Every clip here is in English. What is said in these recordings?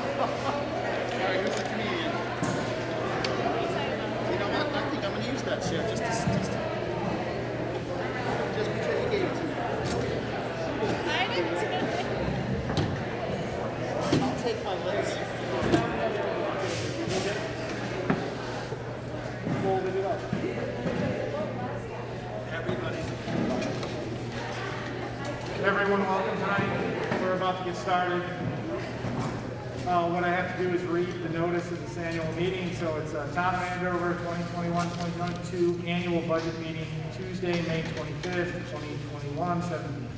right, who's the comedian? You know what? I think I'm gonna use that shit just because you gave it to me. I didn't do it. I'll take my list. Folded it up. Everybody. Everyone, welcome tonight. We're about to get started. What I have to do is read the notice of this annual meeting. So it's Town of Andover 2021-2022 annual budget meeting, Tuesday, May 25th, 2021, 7 p.m.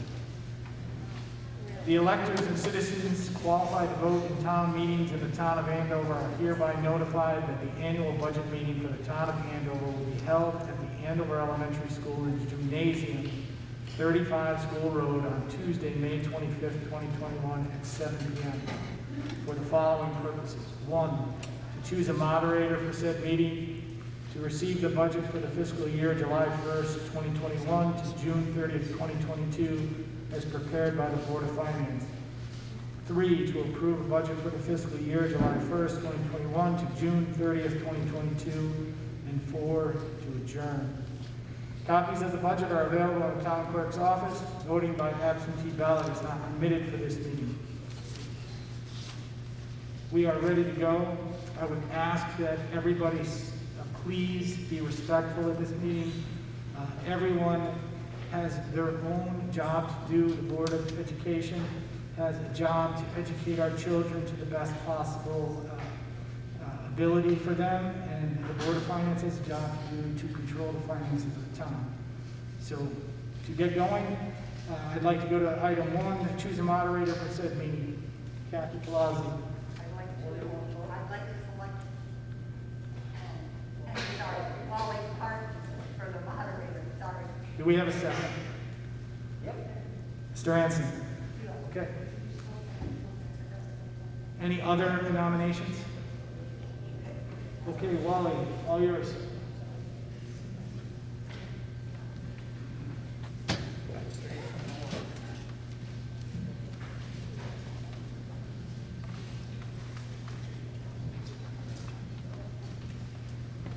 The electors and citizens qualified to vote in town meetings in the Town of Andover are hereby notified that the annual budget meeting for the Town of Andover will be held at the Andover Elementary School Gymnasium, 35 School Road on Tuesday, May 25th, 2021 at 7 p.m. for the following purposes. 1, to choose a moderator for said meeting, to receive the budget for the fiscal year July 1st, 2021 to June 30th, 2022 as prepared by the Board of Finance. 3, to approve a budget for the fiscal year July 1st, 2021 to June 30th, 2022. And 4, to adjourn. Copies of the budget are available in the town clerk's office. Voting by absentee ballot is not permitted for this meeting. We are ready to go. I would ask that everybody please be respectful at this meeting. Everyone has their own job to do. The Board of Education has a job to educate our children to the best possible ability for them, and the Board of Finance has a job to do to control the finances of the town. So to get going, I'd like to go to item 1, choose a moderator for said meeting. Kathy Palazzi. I'd like to select, sorry, Wally Park for the moderator, sorry. Do we have a second? Yep. Mr. Hanson. Okay. Any other nominations? Okay, Wally, all yours.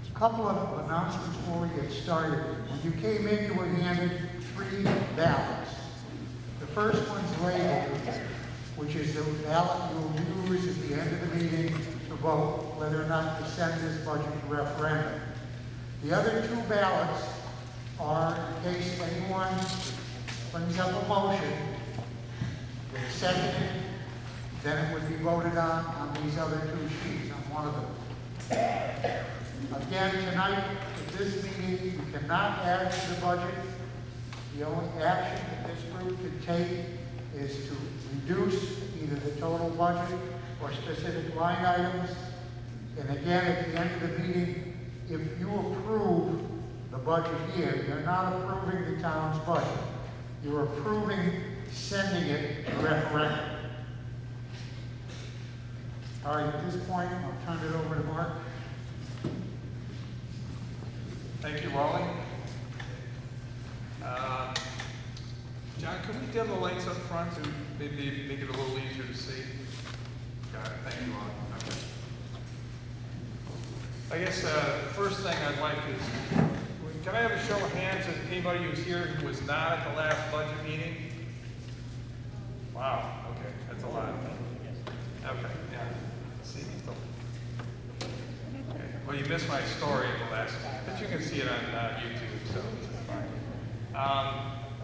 A couple of announcements before we get started. When you came in, you were handed 3 ballots. The first one's labeled, which is the ballot you will use at the end of the meeting to vote whether or not to send this budget to referendum. The other 2 ballots are in case anyone brings up a motion, it's seconded, then it would be voted on these other 2 sheets, on one of them. Again, tonight, at this meeting, you cannot add to the budget. The only action that this group can take is to reduce either the total budget or specific line items. And again, at the end of the meeting, if you approve the budget here, you're not approving the town's budget. You're approving sending it to referendum. All right, at this point, I'll turn it over to Mark. Thank you, Wally. John, can we dim the lights up front to maybe make it a little easier to see? Got it. Thank you, Wally. Okay. I guess first thing I'd like is, can I have a show of hands of anybody who's here who was not at the last budget meeting? Wow. Okay, that's a lot. Okay. Yeah. Let's see. Okay. Well, you missed my story in the last, but you can see it on YouTube, so it's fine.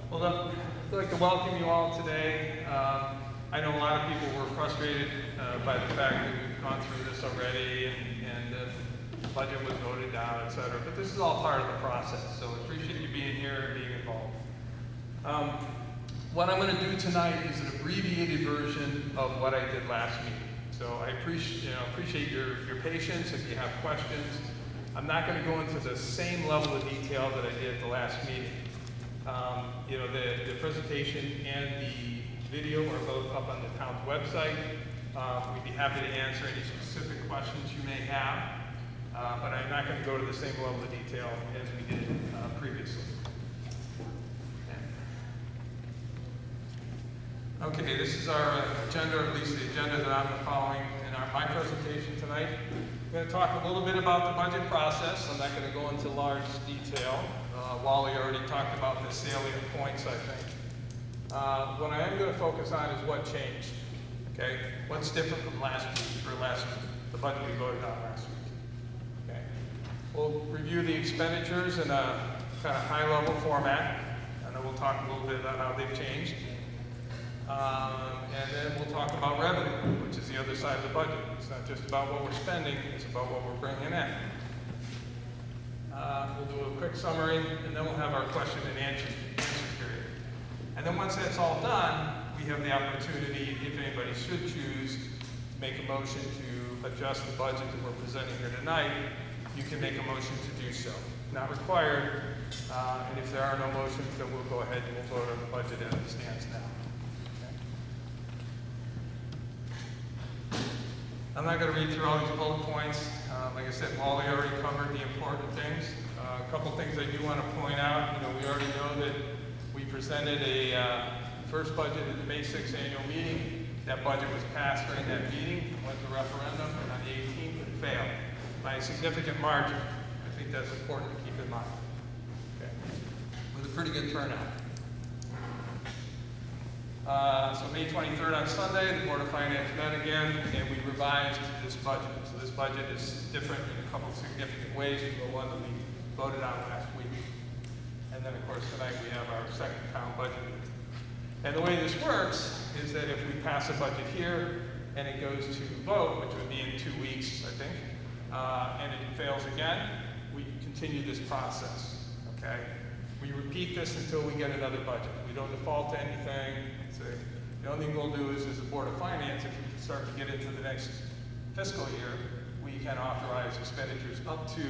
Well, I'd like to welcome you all today. I know a lot of people were frustrated by the fact that we've gone through this already and the budget was voted down, et cetera, but this is all part of the process, so I appreciate you being here and being involved. What I'm going to do tonight is an abbreviated version of what I did last meeting. So I appreciate your patience. If you have questions, I'm not going to go into the same level of detail that I did at the last meeting. The presentation and the video are both up on the town's website. We'd be happy to answer any specific questions you may have, but I'm not going to go to the same level of detail as we did previously. Okay, this is our agenda, or at least the agenda that I'm following, and my presentation tonight. I'm going to talk a little bit about the budget process. I'm not going to go into large detail. Wally already talked about the salient points, I think. What I am going to focus on is what changed. Okay, what's different from the budget we voted on last week. Okay, we'll review the expenditures in a kind of high-level format, and then we'll talk a little bit about how they've changed. And then we'll talk about revenue, which is the other side of the budget. It's not just about what we're spending, it's about what we're bringing in. We'll do a quick summary, and then we'll have our question and answer period. And then once that's all done, we have the opportunity, if anybody should choose, to make a motion to adjust the budget that we're presenting here tonight. You can make a motion to do so. Not required, and if there are no motions, then we'll go ahead and we'll vote on the budget as it stands now. I'm not going to read through all these bullet points. Like I said, Wally already covered the important things. A couple things I do want to point out. You know, we already know that we presented a first budget at the May 6th annual meeting. That budget was passed during that meeting, went to referendum, and on the 18th it failed by a significant margin. I think that's important to keep in mind. Okay. With a pretty good turnout. So May 23rd on Sunday, the Board of Finance met again, and we revised this budget. So this budget is different in a couple of significant ways from the one that we voted on last week. And then, of course, tonight we have our second town budget. And the way this works is that if we pass a budget here and it goes to vote, which would be in 2 weeks, I think, and it fails again, we continue this process, okay? We repeat this until we get another budget. We don't default to anything. The only thing we'll do is, as a Board of Finance, if we start to get into the next fiscal year, we can authorize expenditures up to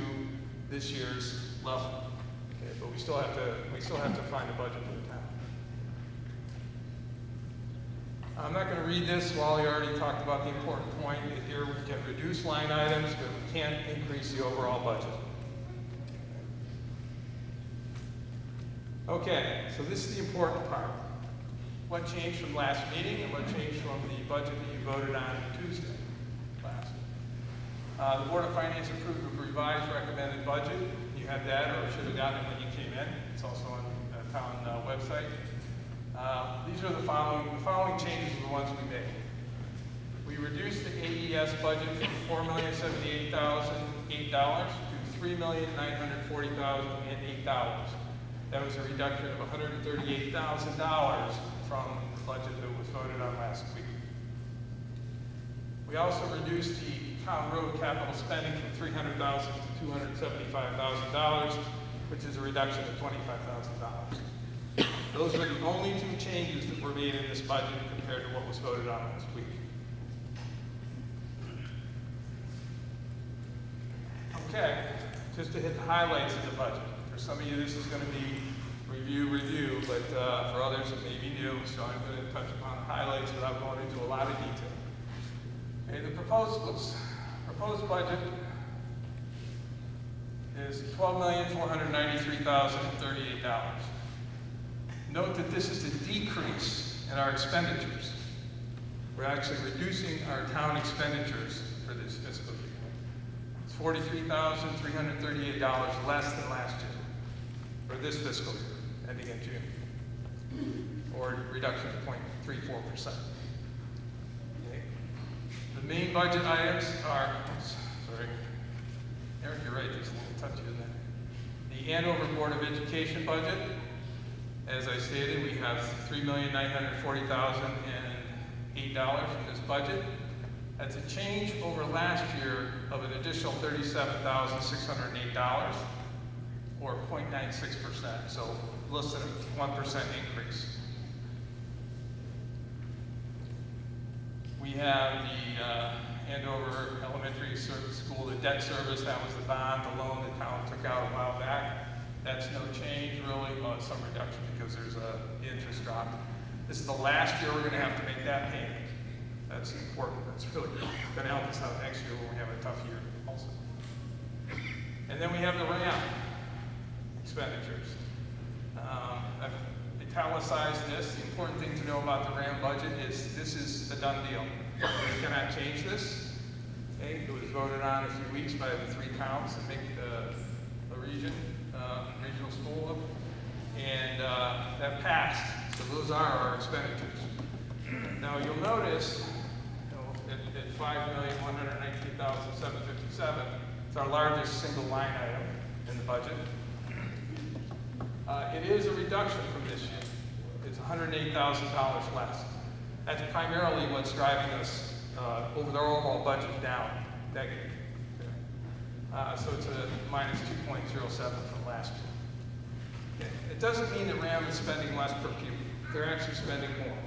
this year's level. Okay, but we still have to find a budget for the town. I'm not going to read this. Wally already talked about the important point that here we can reduce line items, but we can't increase the overall budget. Okay, so this is the important part. What changed from last meeting and what changed from the budget that you voted on Tuesday last? The Board of Finance approved a revised recommended budget. You had that, or should have gotten it when you came in. It's also on the town website. These are the following changes are the ones we made. We reduced the AES budget from $4,078,008 to $3,940,008. That was a reduction of $138,000 from the budget that was voted on last week. We also reduced the town road capital spending from $300,000 to $275,000, which is a reduction of $25,000. Those were the only two changes that were made in this budget compared to what was voted on last week. Okay, just to hit the highlights of the budget. For some of you, this is going to be review, but for others, it may be new, so I'm going to touch upon the highlights without going into a lot of detail. Okay, the proposed budget is $12,493,038. Note that this is a decrease in our expenditures. We're actually reducing our town expenditures for this fiscal year. It's $43,338 less than last year for this fiscal year, ending in June, or a reduction of 0.34%. Okay. The main budget items are, sorry, Eric, you're right, there's a little touchy in there. The Andover Board of Education budget, as I stated, we have $3,940,008 in this budget. That's a change over last year of an additional $37,608, or 0.96%, so less than a 1% increase. We have the Andover Elementary School, the debt service, that was the bond, the loan the town took out a while back. That's no change really, but some reduction because there's the interest drop. This is the last year we're going to have to make that payment. That's important. That's really going to help us out next year when we have a tough year also. And then we have the RAM expenditures. I've italicized this. The important thing to know about the RAM budget is this is a done deal. We cannot change this. Okay, it was voted on a few weeks by the 3 towns to make a regional school up, and that passed. So those are our expenditures. Now you'll notice, at $5,119,757, it's our largest single line item in the budget. It is a reduction from this year. It's $108,000 less. That's primarily what's driving us over the overall budget down, negative. Okay. So it's a minus 2.07 from last year. Okay. It doesn't mean that RAM is spending less per pupil. They're actually spending more.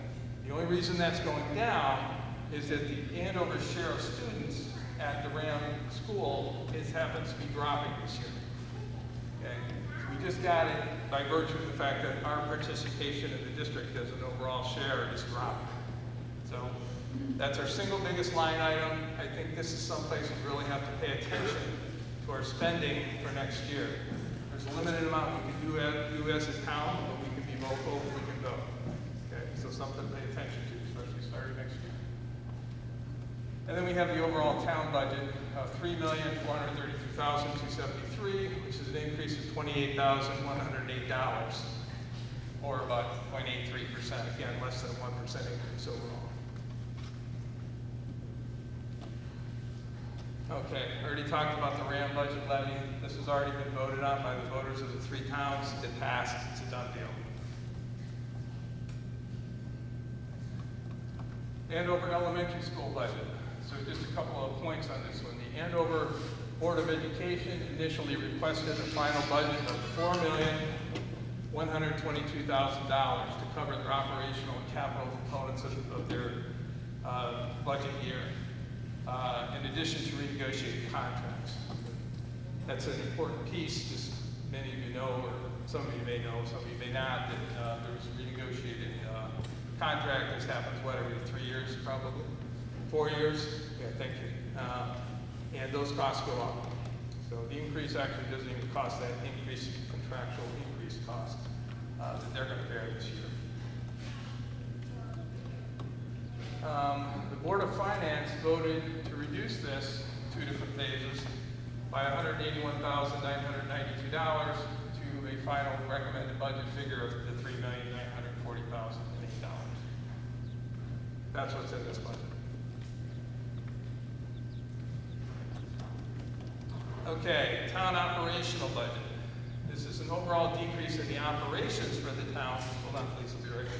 The only reason that's going down is that the Andover share of students at the RAM school happens to be dropping this year. Okay? We just got it by virtue of the fact that our participation in the district as an overall share is dropping. So that's our single biggest line item. I think this is someplace we really have to pay attention to our spending for next year. There's a limited amount we can do as a town, but we can be vocal, we can vote. Okay, so something to pay attention to, especially starting next year. And then we have the overall town budget of $3,432,273, which is an increase of $28,108, or about 0.83%, again, less than a 1% increase overall. Okay, I already talked about the RAM budget levy. This has already been voted on by the voters of the 3 towns. It passed, it's a done deal. Andover Elementary School budget. So just a couple of points on this one. The Andover Board of Education initially requested a final budget of $4,122,000 to cover their operational and capital components of their budget year, in addition to renegotiated contracts. That's an important piece, just many of you know, or some of you may know, some of you may not, that there was a renegotiated contract. This happens, what, every 3 years probably? 4 years? Yeah, thank you. And those costs go up. So the increase actually doesn't even cost that increase, contractual increase cost that they're going to bear this year. The Board of Finance voted to reduce this 2 different phases by $181,992 to a final recommended budget figure of the $3,940,008. That's what's in this budget. Okay, town operational budget. This is an overall decrease in the operations for the town. Hold on, please, I'll be right with you.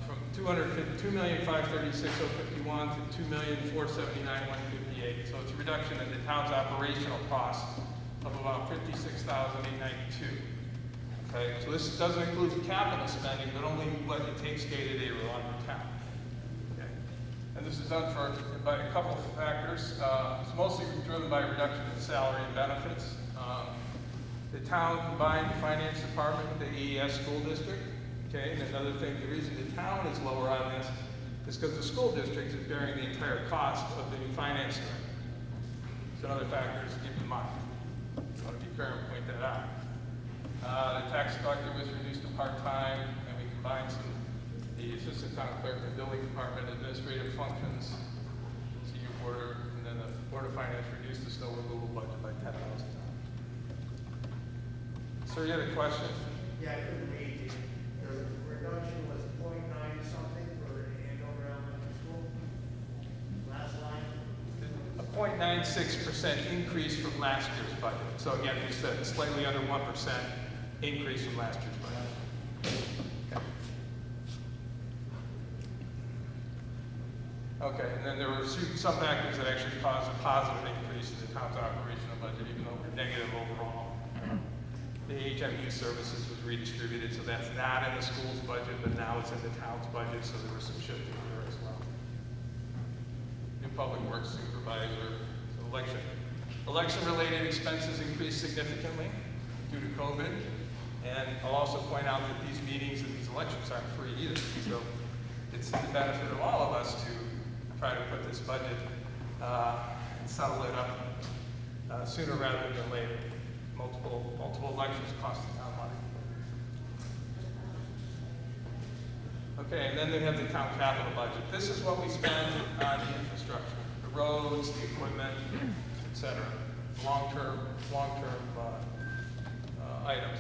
From $2,536,051 to $2,479,158. So it's a reduction in the town's operational costs of about $56,892. Okay, so this doesn't include the capital spending, but only what it takes day-to-day run the town. Okay, and this is done by a couple of factors. It's mostly driven by a reduction in salary and benefits. The town combined the finance department with the AES school district. Okay, and another thing, the reason the town is lower on this is because the school district is bearing the entire cost of the new finance director. So another factor to keep in mind. I want to be fair and point that out. The tax collector was reduced to part-time, and we combined the assistant town clerk and building department administrative functions, senior boarder, and then the Board of Finance reduced the snow removal budget by $10,000. Sir, you had a question? Yeah, I couldn't read. The reduction was 0.9 something for Andover Elementary School. Last line. A 0.96% increase from last year's budget. So again, we said slightly under 1% increase from last year's budget. Okay, and then there were some factors that actually caused a positive increase in the town's operational budget, even though we're negative overall. The HMU services was redistributed, so that's not in the school's budget, but now it's in the town's budget, so there was some shifting there as well. New public works supervisor, so election-related expenses increased significantly due to COVID. And I'll also point out that these meetings and these elections aren't free either. So it's the benefit of all of us to try to put this budget and settle it up sooner rather than later. Multiple elections cost the town money. Okay, and then they have the town capital budget. This is what we spend on the infrastructure, the roads, cetera. Long-term items.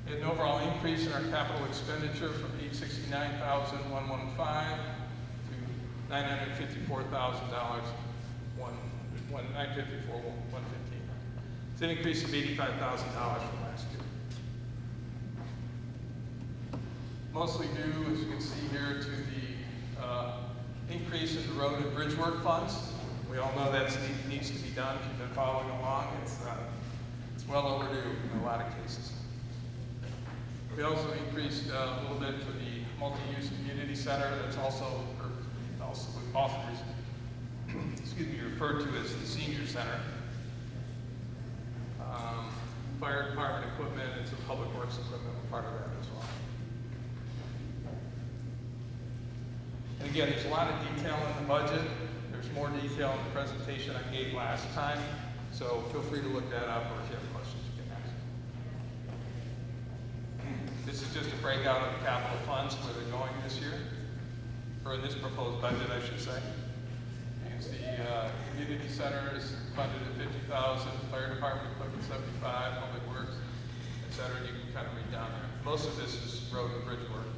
An overall increase in our capital expenditure from $869,115 to $954,000, $954,115. It's an increase of $85,000 from last year. Mostly due, as you can see here, to the increase in the road and bridge work funds. We all know that needs to be done. If you've been following along, it's well overdue in a lot of cases. We also increased a little bit for the multi-use community center. That's also referred to as the senior center. Fire department equipment and some public works equipment were part of that as well. And again, there's a lot of detail in the budget. There's more detail in the presentation I gave last time. So feel free to look that up, or if you have questions, you can ask. This is just a breakout of the capital funds, where they're going this year, or in this proposed budget, I should say. You can see community center is funded at $50,000, fire department equipment $75,000, public works, et cetera. And you can kind of read down there. Most of this is road and bridge work.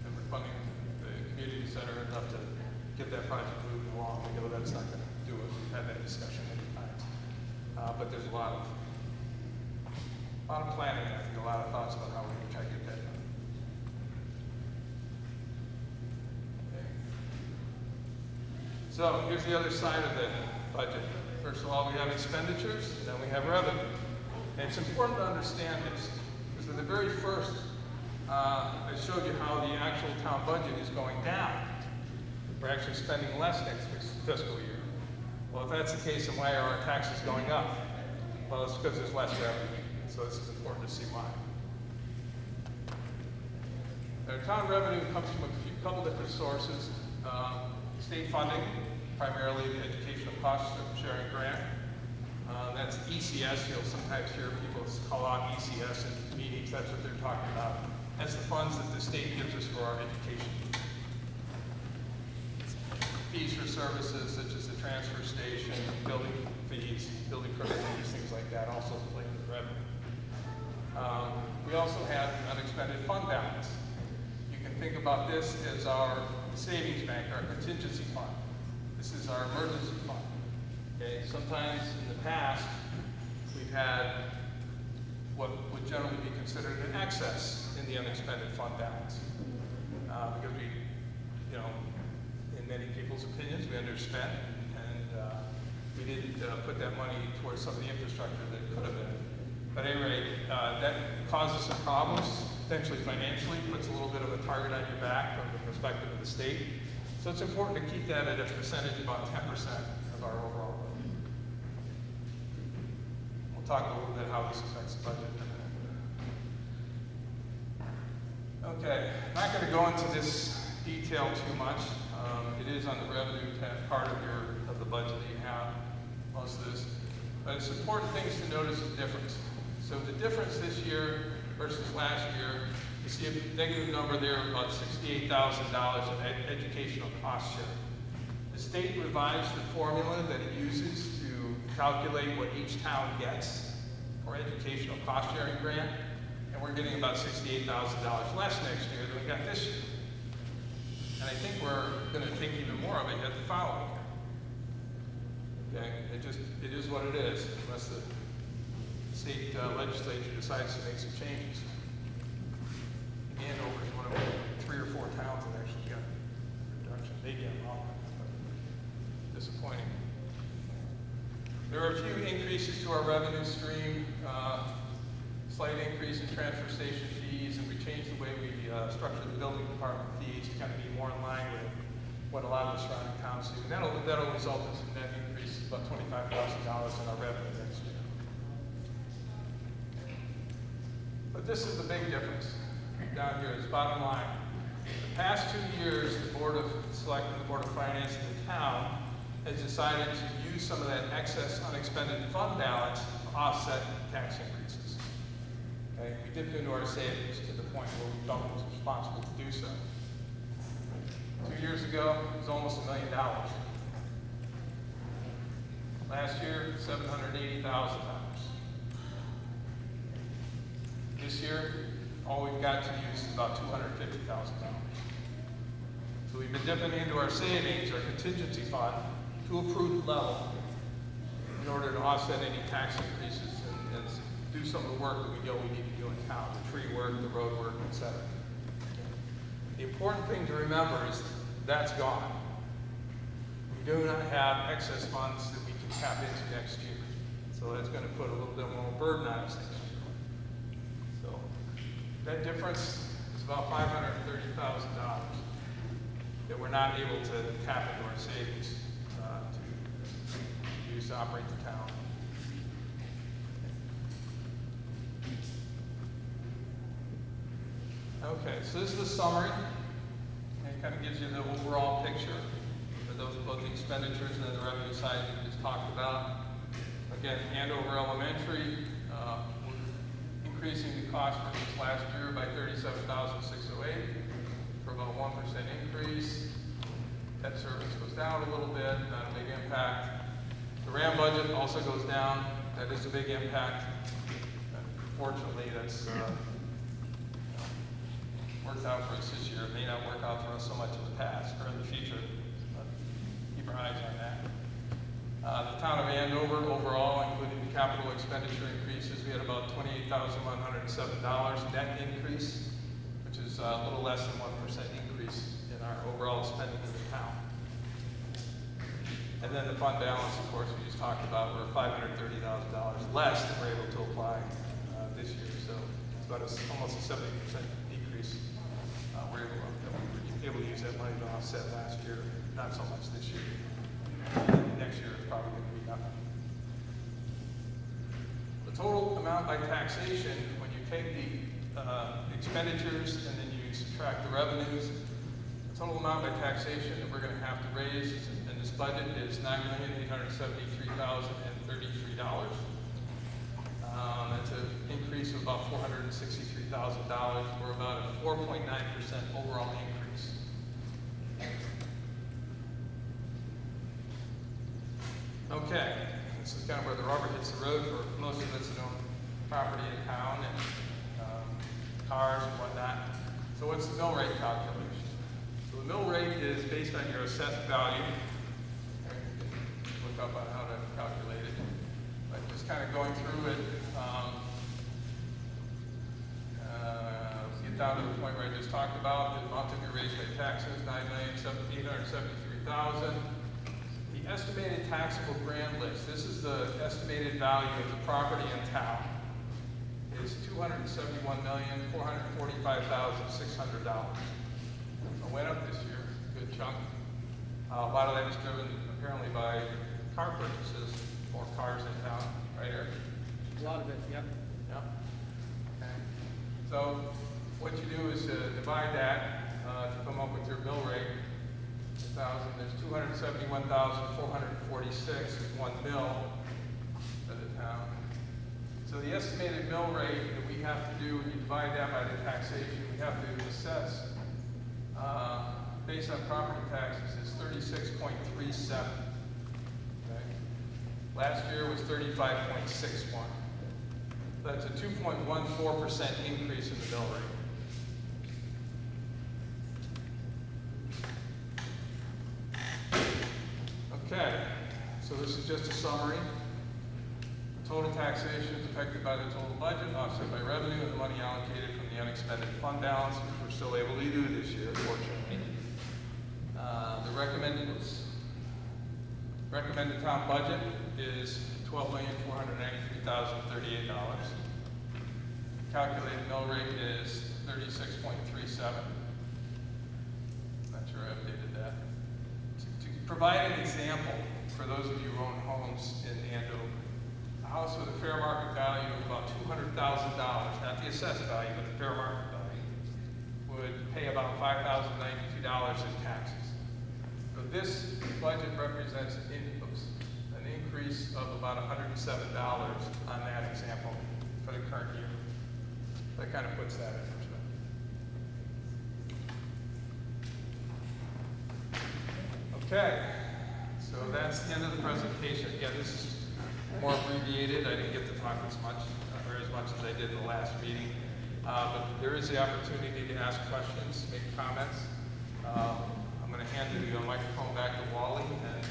And we're funding the community center enough to get that project moving along. We know that's not going to do it. We've had that discussion many times. But there's a lot of planning, I think, a lot of thoughts about how we're going to try to get that done. Okay. So here's the other side of the budget. First of all, we have expenditures, and then we have revenue. And it's important to understand this, because at the very first, I showed you how the actual town budget is going down. We're actually spending less next fiscal year. Well, if that's the case, then why are our taxes going up? Well, it's because there's less revenue. So this is important to see why. Our town revenue comes from a couple different sources. State funding, primarily the Educational Cost Sharing Grant. That's ECS. You'll sometimes hear people call out ECS in meetings. That's what they're talking about. That's the funds that the state gives us for our education. Fees for services such as the transfer station, building fees, building permit fees, things like that, also related to revenue. We also have an unexpended fund balance. You can think about this as our savings bank, our contingency fund. This is our emergency fund. Okay? Sometimes in the past, we've had what would generally be considered an excess in the unexpended fund balance. Because we, in many people's opinions, we underspent, and we didn't put that money towards some of the infrastructure that could have been. But at any rate, that causes some problems, potentially financially, puts a little bit of a target on your back from the perspective of the state. So it's important to keep that at a percentage about 10% of our overall budget. We'll talk a little bit how this affects the budget in a minute. Okay, not going to go into this detail too much. It is on the revenue part of the budget that you have, most of this. But it's important things to notice the difference. So the difference this year versus last year, you see a negative number there of about $68,000 of educational cost share. The state revised the formula that it uses to calculate what each town gets for educational cost sharing grant, and we're getting about $68,000 less next year than we got this year. And I think we're going to take even more of it at the following year. Okay, it is what it is, unless the state legislature decides to make some changes. Andover is one of 3 or 4 towns that actually got a reduction. They get all disappointing. There are a few increases to our revenue stream. Slight increase in transfer station fees, and we changed the way we structure the building department fees to kind of be more in line with what a lot of the surrounding towns do. And that'll result in some net increase of about $25,000 in our revenue next year. But this is the big difference down here, is bottom line. The past 2 years, the Board of Selectmen, the Board of Finance, and the town has decided to use some of that excess unexpended fund balance to offset tax increases. Okay? We dipped into our savings to the point where we felt it was responsible to do so. 2 years ago, it was almost $1 million. Last year, $780,000. This year, all we've got to use is about $250,000. So we've been dipping into our savings, our contingency fund, to a prudent level in order to offset any tax increases and do some of the work that we know we need to do in town, the tree work, the road work, et cetera. The important thing to remember is that's gone. We do not have excess funds that we can tap into next year. So that's going to put a little bit more burden on us next year. So that difference is about $530,000 that we're not able to tap into our savings to use to operate the town. Okay, so this is the summary. And it kind of gives you the overall picture for those both the expenditures and then the revenue side we just talked about. Again, Andover Elementary, we're increasing the cost versus last year by $37,608 for about 1% increase. Debt service goes down a little bit, not a big impact. The RAM budget also goes down. That is a big impact. Fortunately, that's worked out for us this year. It may not work out for us so much in the past or in the future, but keep our eyes on that. The town of Andover overall, including the capital expenditure increases, we had about $28,107 net increase, which is a little less than 1% increase in our overall spending in the town. And then the fund balance, of course, we just talked about, we're $530,000 less than we're able to apply this year. So it's about almost a 70% decrease. We're able to use that money to offset last year, not so much this year. Next year it's probably going to be nothing. The total amount by taxation, when you take the expenditures and then you subtract the revenues, the total amount by taxation that we're going to have to raise in this budget is $9,873,033. That's an increase of about $463,000, or about a 4.9% overall increase. Okay, this is kind of where the rubber hits the road for most of us that own property in town and cars and whatnot. So what's the mill rate calculation? So the mill rate is based on your assessed value. Okay, you can look up on how to calculate it. But just kind of going through it, get down to the point where I just talked about, the amount to be raised by taxes, $9,873,000. The estimated taxable grand list, this is the estimated value of the property in town, is $271,445,600. It went up this year, a good chunk. A lot of that is driven apparently by car purchases, more cars in town, right, Eric? A lot of it, yep. Yep. Okay. So what you do is divide that to come up with your mill rate. There's 271,446 is one mill for the town. So the estimated mill rate that we have to do, when you divide that by the taxation, we have to assess based on property taxes is 36.37. Okay. Last year was 35.61. That's a 2.14% increase in the mill rate. Okay, so this is just a summary. The total taxation is affected by the total budget, offset by revenue and the money allocated from the unexpended fund balance, which we're still able to do this year, fortunately. The recommended town budget is $12,493,038. Calculated mill rate is 36.37. Not sure I updated that. To provide an example for those of you who own homes in Andover, a house with a fair market value of about $200,000, not the assessed value, but the fair market value, would pay about $5,092 in taxes. So this budget represents an increase of about $107 on that example for the current year. That kind of puts that in perspective. Okay, so So that's the end of the presentation. Again, this is more abbreviated. I didn't get to talk as much as I did in the last meeting. But there is the opportunity to ask questions, make comments. I'm going to hand the microphone back to Wally, and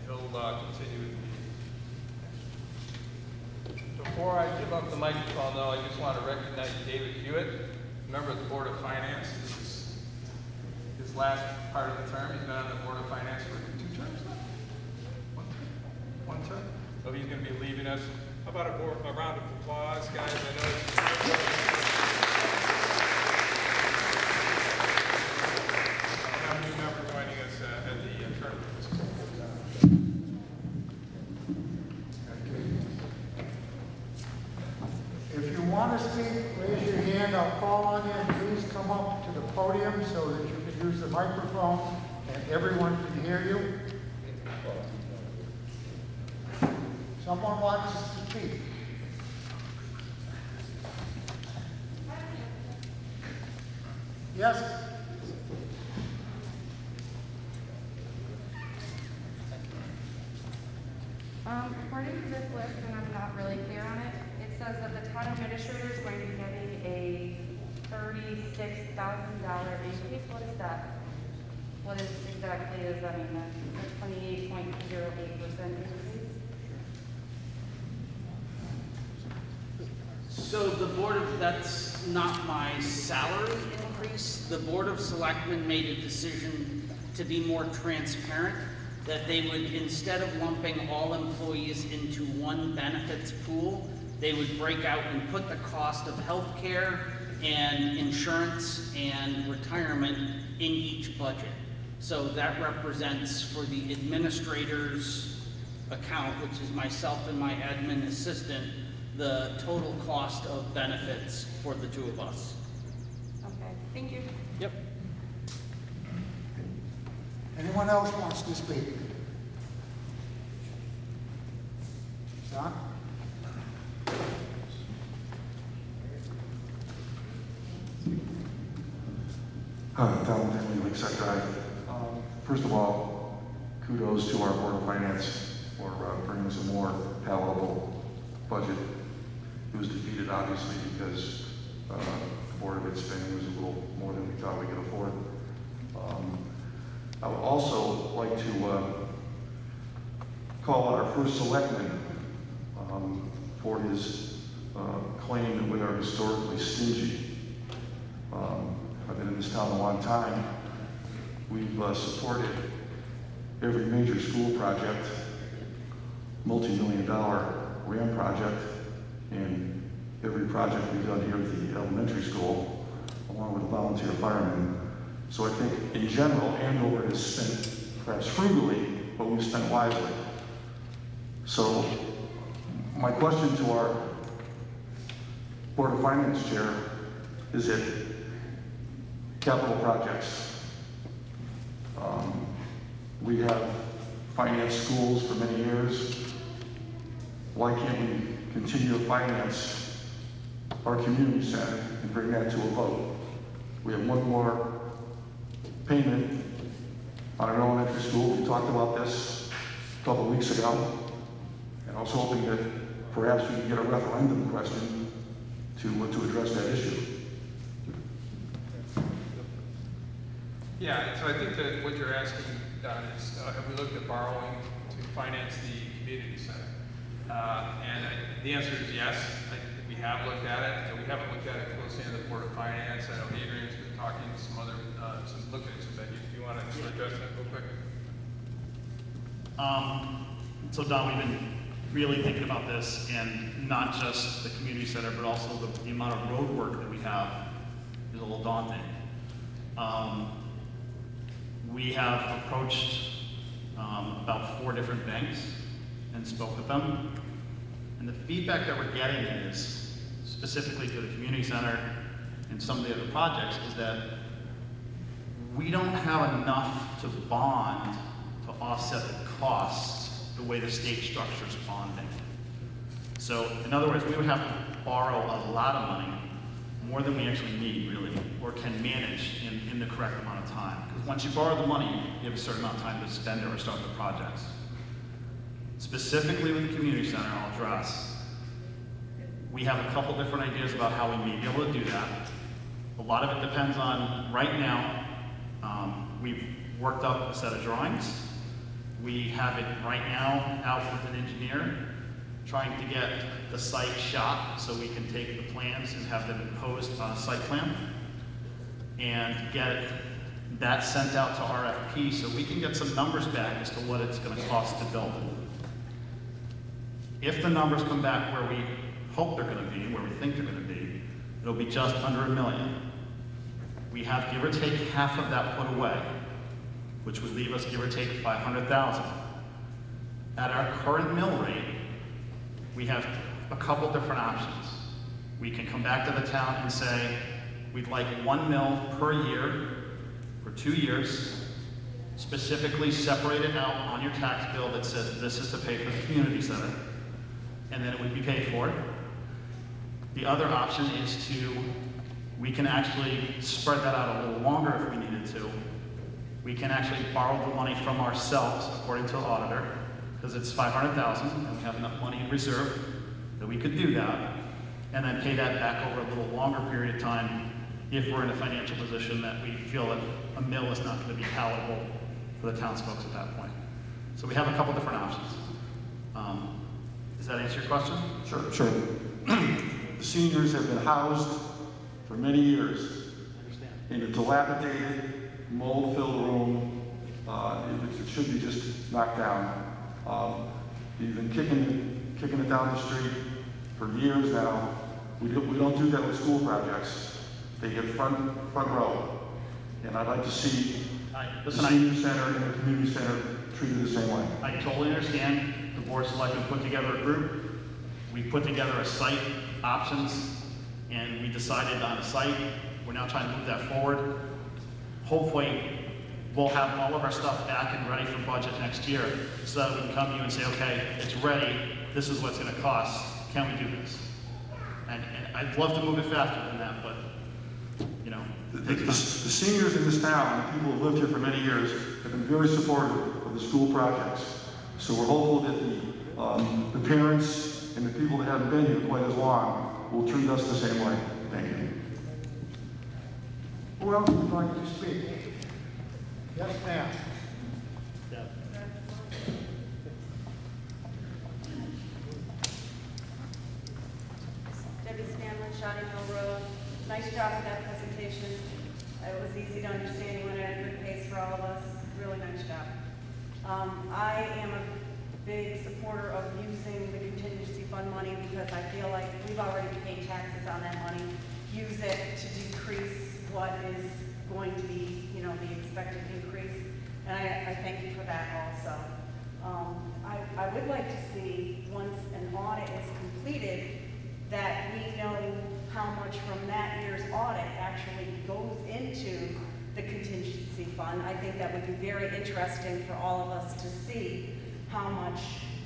he'll continue with the meeting. Before I give up the microphone, though, I just want to recognize David Hewitt, member of the Board of Finance. This is his last part of the term. He's been on the Board of Finance for 2 terms now? One term? So he's going to be leaving us. How about a round of applause, guys? I know it's... a new member joining us at the tournament. If you want to speak, raise your hand. I'll call on you. Please come up to the podium so that you can use the microphone and everyone can hear you. Someone wants to speak. Yes? According to this list, and I'm not really clear on it, it says that the town administrator is going to be getting a $36,000 increase. What is that? What is exactly does that mean? That's a 28.08% increase? So the that's not my salary increase. The Board of Selectmen made a decision to be more transparent, that they would, instead of lumping all employees into one benefits pool, they would break out and put the cost of health care and insurance and retirement in each budget. So that represents, for the administrator's account, which is myself and my admin assistant, the total cost of benefits for the 2 of us. Okay, thank you. Yep. Anyone else wants to speak? John? Donald Henley, Lakeside Drive. First of all, kudos to our Board of Finance for bringing us a more palatable budget. It was defeated, obviously, because the Board of Ed spending was a little more than we thought we could afford. I would also like to call out our first selectman for his claim that we are historically stingy. I've been in this town a long time. We've supported every major school project, multi-million-dollar RAM project, and every project we've done here at the elementary school, along with volunteer firemen. So I think, in general, Andover has spent, perhaps frugally, but we've spent wisely. So my question to our Board of Finance Chair is that capital projects, we have financed schools for many years. Why can't we continue to finance our community center and bring that to a vote? We have one more payment on an elementary school. We talked about this a couple of weeks ago, and I was hoping that perhaps we could get a referendum question to address that issue. Yeah, so I think that what you're asking, Don, is have we looked at borrowing to finance the community center? The answer is yes. I think we have looked at it. We haven't looked at it closely in the Board of Finance. I know Adrian's been talking to some other, looking at some things. Do you want to address that real quick? So Don, we've been really thinking about this, and not just the community center, but also the amount of road work that we have is a little daunting. We have approached about 4 different banks and spoke with them. And the feedback that we're getting is, specifically for the community center and some of the other projects, is that we don't have enough to bond to offset the costs the way the state structures bonding. So, in other words, we would have to borrow a lot of money more than we actually need, really, or can manage in the correct amount of time. Because once you borrow the money, you have a certain amount of time to spend it or start the projects. Specifically with the community center, I'll address, we have a couple different ideas about how we may be able to do that. A lot of it depends on, right now, we've worked up a set of drawings. We have it right now out with an engineer, trying to get the site shot so we can take the plans and have them imposed on a site plan and get that sent out to RFP so we can get some numbers back as to what it's going to cost to build it. If the numbers come back where we hope they're going to be, where we think they're going to be, it'll be just under $1 million. We have, give or take, half of that put away, which would leave us, give or take, $500,000. At our current mill rate, we have a couple different options. We can come back to the town and say, we'd like 1 mil per year for 2 years, specifically separate it out on your tax bill that says this is to pay for the community center, and then it would be paid for. The other option is we can actually spread that out a little longer if we needed to. We can actually borrow the money from ourselves, according to the auditor, because it's $500,000, and we have enough money in reserve that we could do that, and then pay that back over a little longer period of time if we're in a financial position that we feel that a mill is not going to be palatable for the townsfolk at that point. So we have a couple different options. Does that answer your question? Sure. The seniors have been housed for many years in a dilapidated, mold-filled room. It should be just knocked down. You've been kicking it down the street for years now. We don't do that with school projects. They get front row. And I'd like to see the senior center and the community center treated the same way. I totally understand. The board of selectmen put together a group. We put together a site options, and we decided on a site. We're now trying to move that forward. Hopefully, we'll have all of our stuff back and ready for budget next year, so that we can come to you and say, okay, it's ready. This is what's going to cost. Can we do this? And I'd love to move it faster than that, but you know. The seniors in this town, the people who have lived here for many years, have been very supportive of the school projects. So we're hopeful that the parents and the people that haven't been here quite as long will treat us the same way. Thank you. Who else would like to speak? Yes, ma'am. Debbie Scanlon, Shotty Mill Road. Nice job with that presentation. It was easy to understand. You went at a good pace for all of us. Really nice job. I am a big supporter of using the contingency fund money because I feel like we've already paid taxes on that money. Use it to decrease what is going to be, the expected increase. And I thank you for that also. I would like to see, once an audit is completed, that we know how much from that year's audit actually goes into the contingency fund. I think that would be very interesting for all of us to see how much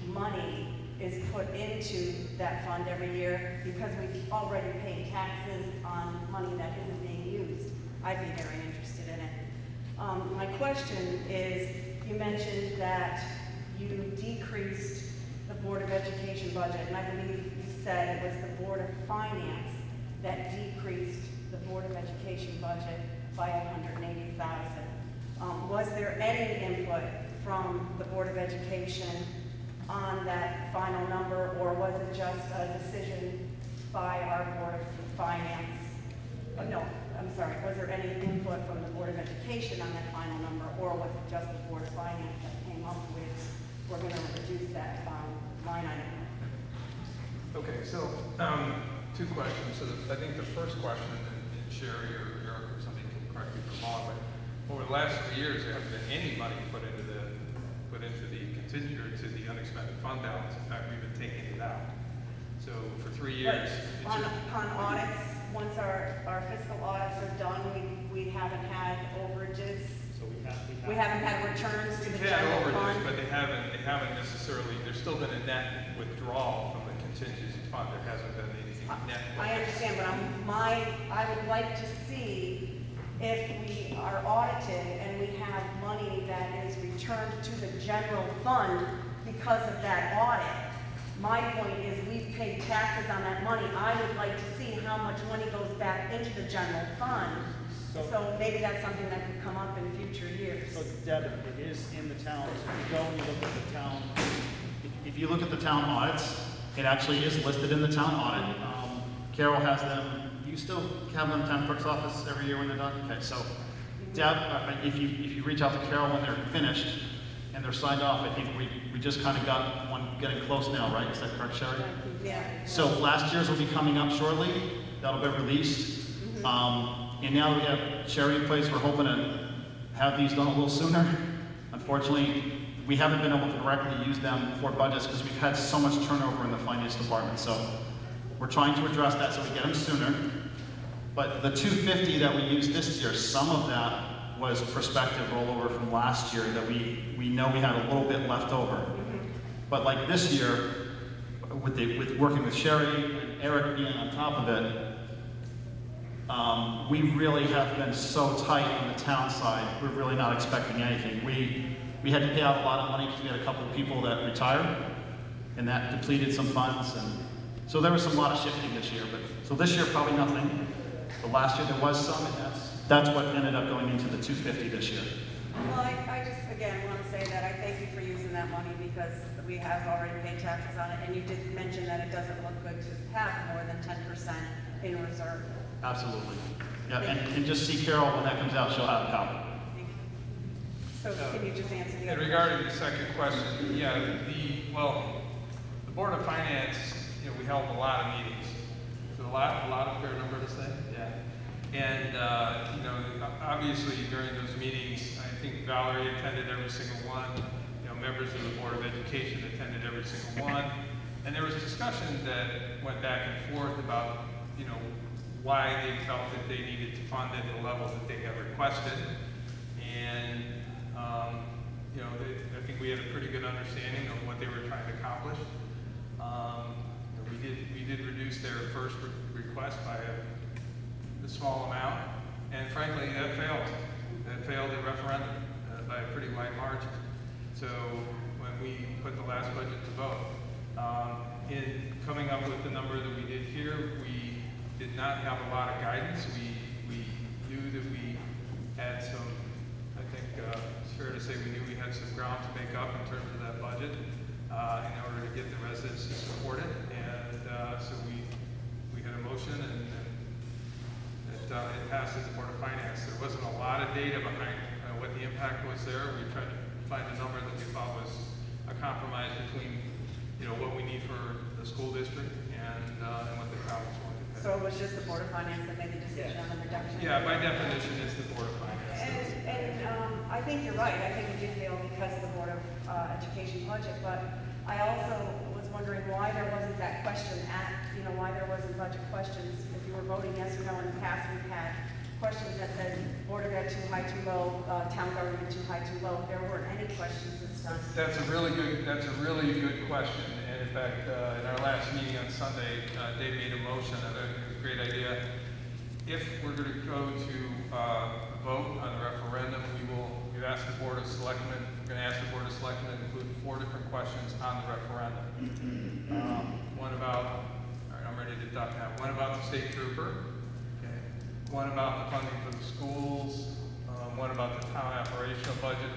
money is put into that fund every year, because we've already paid taxes on money that isn't being used. I'd be very interested in it. My question is, you mentioned that you decreased the Board of Education budget, and I believe you said it was the Board of Finance that decreased the Board of Education budget by $180,000. Was there any input from the Board of Education on that final number, or was it just a decision by our Board of Finance? No, I'm sorry. Was there any input from the Board of Education on that final number, or was it just the Board of Finance that came up with, we're going to reduce that line item? Okay, so two questions. So I think the first question, and Sherry or Eric or somebody can correct me if I'm wrong, but over the last 3 years, there hasn't been any money put into the contingent or to the unexpended fund balance. In fact, we've been taking it out. So for 3 years, But on audits, once our fiscal audits are done, we haven't had overages. So we haven't had returns to the we've had general overages, fund. but they haven't necessarily. There's still been a net withdrawal from the contingency fund, there hasn't been anything net. I understand, but I would like to see if we are audited and we have money that is returned to the general fund because of that audit. My point is, we've paid taxes on that money. I would like to see how much money goes back into the general fund. So maybe that's something that could come up in future years. So Deb, it is in the town, so if you go and you look at the town, if you look at the town audits, it actually is listed in the town audit. Carol has them, you still have them in the town clerk's office every year when they're done? Okay, so Deb, if you reach out to Carol when they're finished and they're signed off, I think we just kind of got one getting close now, right? Is that correct, Sherry? Yeah. So last year's will be coming up shortly, that'll be released. And now that we have Sherry in place, we're hoping to have these done a little sooner. Unfortunately, we haven't been able to directly use them for budgets because we've had so much turnover in the finance department. So we're trying to address that so we get them sooner. But the 250 that we used this year, some of that was prospective rollover from last year that we know we had a little bit left over. But like this year, with working with Sherry and Eric being on top of it, we really have been so tight on the town side. We're really not expecting anything. We had to pay out a lot of money because we had a couple of people that retired, and that depleted some funds, and so there was a lot of shifting this year. But so this year probably nothing. But last year there was some, and that's what ended up going into the 250 this year. Well, I just, again, want to say that I thank you for using that money because we have already paid taxes on it, and you did mention that it doesn't look good to have more than 10% in reserve. Absolutely. Yeah, and just see Carol when that comes out, she'll have a copy. Thank you. So can you just answer the And other regarding the second question, yeah, the Board of Finance, we held a lot of meetings. So a lot of fair number to say, yeah. And, obviously during those meetings, I think Valerie attended every single one. Members of the Board of Education attended every single one. And there was discussion that went back and forth about, why they felt that they needed to fund it at the level that they have requested. And, I think we had a pretty good understanding of what they were trying to accomplish. We did reduce their first request by a small amount, and frankly, that failed. That failed the referendum by a pretty wide margin. So when we put the last budget to vote, in coming up with the number that we did here, we did not have a lot of guidance. We knew that we had some, I think it's fair to say we knew we had some ground to make up in terms of that budget in order to get the residents to support it. And so we had a motion and it passed as the Board of Finance. There wasn't a lot of data behind what the impact was there. We tried to find a number that we thought was a compromise between what we need for the school district and what the town was wanting to pay. So it was just the Board of Finance that made the decision on the reduction? Yeah, by definition, it's the Board of Finance. And I think you're right. I think we did fail because of the Board of Education budget, but I also was wondering why there wasn't that question why there wasn't budget questions. If you were voting yes or no in the past, we've had questions that said Board of Ed too high, too low, town government too high, too low. There weren't any questions this time. That's a really good question. And in fact, in our last meeting on Sunday, Dave made a motion, and it was a great idea. If we're going to go to vote on the referendum, we've asked the Board of Selectmen, we're going to ask the Board of Selectmen to include 4 different questions on the referendum. One about, all right, I'm ready to duck now. One about the state trooper. Okay. One about the funding for the schools. One about the town operational budget.